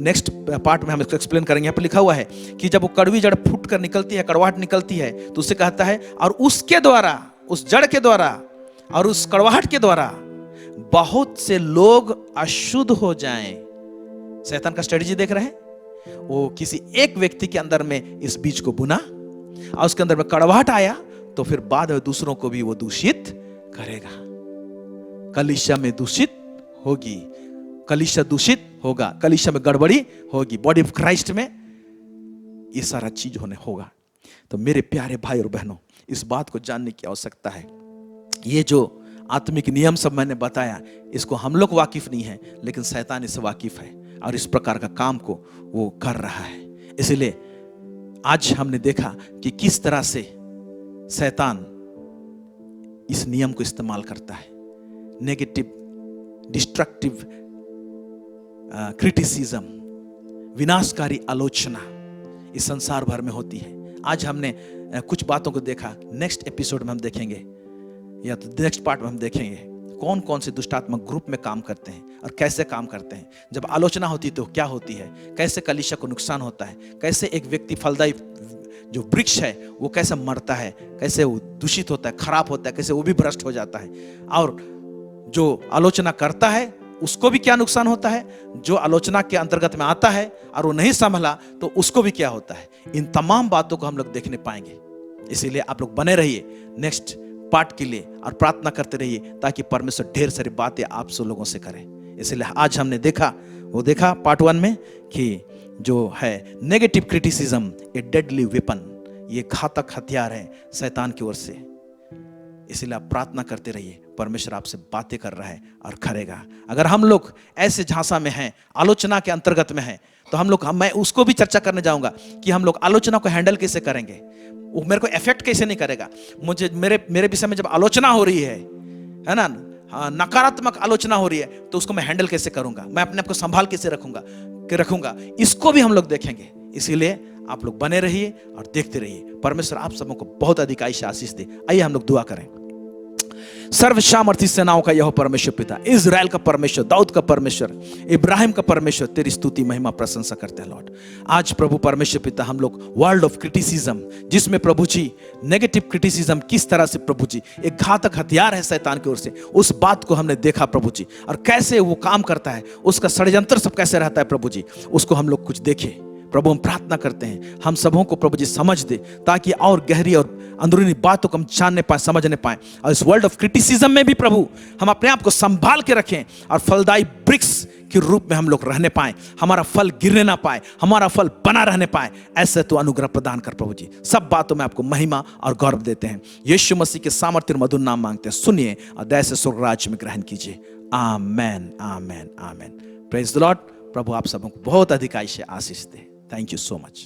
नेक्स्ट पार्ट में हम इसको एक्सप्लेन करेंगे। यहाँ पर लिखा हुआ है कि जब वो कड़वी जड़ फूट कर निकलती है, कड़वाहट निकलती है, तो उसे कहता है, और उसके द्वारा, उस जड़ के द्वारा और उस कड़वाहट के द्वारा बहुत से लोग अशुद्ध हो जाएं। शैतान का स्ट्रेटजी देख रहे हैं? वो किसी एक व्यक्ति के अंदर में इस बीज को बुना, और उसके अंदर में कड़वाहट आया, तो फिर बाद में दूसरों को भी वो दूषित करेगा। कलीसिया में दूषित होगी, कलीसिया दूषित होगा, कलीसिया में गड़बड़ी होगी, बॉडी ऑफ क्राइस्ट में ये सारा चीज होने होगा। तो मेरे प्यारे भाई और बहनों, इस बात को जानने की आवश्यकता है। ये जो आत्मिक नियम सब मैंने बताया, इसको हम लोग वाकिफ नहीं है, लेकिन शैतान इससे वाकिफ है और इस प्रकार का काम को वो कर रहा है। इसलिए आज हमने देखा कि किस तरह से शैतान इस नियम को इस्तेमाल करता है। नेगेटिव, डिस्ट्रक्टिव क्रिटिसिज्म, विनाशकारी आलोचना इस संसार भर में होती है। आज हमने कुछ बातों को देखा, नेक्स्ट एपिसोड में हम देखेंगे, या तो नेक्स्ट पार्ट में हम देखेंगे कौन कौन से दुष्टात्मक ग्रुप में काम करते हैं और कैसे काम करते हैं। जब आलोचना होती है तो क्या होती है, कैसे कलीसिया को नुकसान होता है, कैसे एक व्यक्ति फलदायी जो वृक्ष है वो कैसे मरता है, कैसे वो दूषित होता है, खराब होता है, कैसे वो भी भ्रष्ट हो जाता है, और जो आलोचना करता है उसको भी क्या नुकसान होता है, जो आलोचना के अंतर्गत में आता है और वो नहीं संभला तो उसको भी क्या होता है। इन तमाम बातों को हम लोग देखने पाएंगे। इसीलिए आप लोग बने रहिए नेक्स्ट पार्ट के लिए और प्रार्थना करते रहिए, ताकि परमेश्वर ढेर सारी बातें आप सब लोगों से करें। इसलिए आज हमने देखा पार्ट 1 में कि जो है नेगेटिव क्रिटिसिज्म ए डेडली वेपन, ये घातक हथियार है शैतान की ओर से। इसलिए आप प्रार्थना करते रहिए, परमेश्वर आपसे बातें कर रहा है और करेगा। अगर हम लोग ऐसे झांसा में हैं, आलोचना के अंतर्गत में हैं, तो मैं उसको भी चर्चा करने जाऊंगा कि हम लोग आलोचना को हैंडल कैसे करेंगे, वो मेरे को इफेक्ट कैसे नहीं करेगा। मुझे मेरे विषय में जब आलोचना हो रही है ना, नकारात्मक आलोचना हो रही है, तो उसको मैं हैंडल कैसे करूंगा, मैं अपने आप को संभाल कैसे रखूंगा, इसको भी हम लोग देखेंगे। इसीलिए आप लोग बने रहिए और देखते रहिए। परमेश्वर आप सबों को बहुत अधिक आशीष दे। आइए हम लोग दुआ करें। सर्वसामर्थी सेनाओं का यह परमेश्वर पिता, इजराइल का परमेश्वर, दाऊद का परमेश्वर, इब्राहिम का परमेश्वर, तेरी स्तुति महिमा प्रशंसा करते हैं लॉर्ड। आज प्रभु परमेश्वर पिता, हम लोग वर्ल्ड ऑफ क्रिटिसिज्म, जिसमें प्रभु जी नेगेटिव क्रिटिसिज्म किस तरह से प्रभु जी एक घातक हथियार है शैतान की ओर से, उस बात को हमने देखा प्रभु जी, और कैसे वो काम करता है, उसका षड्यंत्र सब कैसे रहता है प्रभु जी, उसको हम लोग कुछ देखे। प्रभु हम प्रार्थना करते हैं हम सबों को प्रभु जी समझ दे, ताकि और गहरी और अंदरूनी बातों को हम जानने पाए, समझने पाए, और इस वर्ल्ड ऑफ क्रिटिसिज्म में भी प्रभु हम अपने आप को संभाल के रखें और फलदायी वृक्ष के रूप में हम लोग रहने पाए, हमारा फल गिरने ना पाए, हमारा फल बना रहने पाए। ऐसे तो अनुग्रह प्रदान कर प्रभु जी। सब बातों में आपको महिमा और गौरव देते हैं, यीशु मसीह के सामर्थ्य मधुर नाम मांगते हैं, सुनिए और दया से स्वर्ग राज्य में ग्रहण कीजिए। Amen, amen, amen. Praise the lord. प्रभु आप सबों को बहुत अधिक आशीष दे। Thank you so much.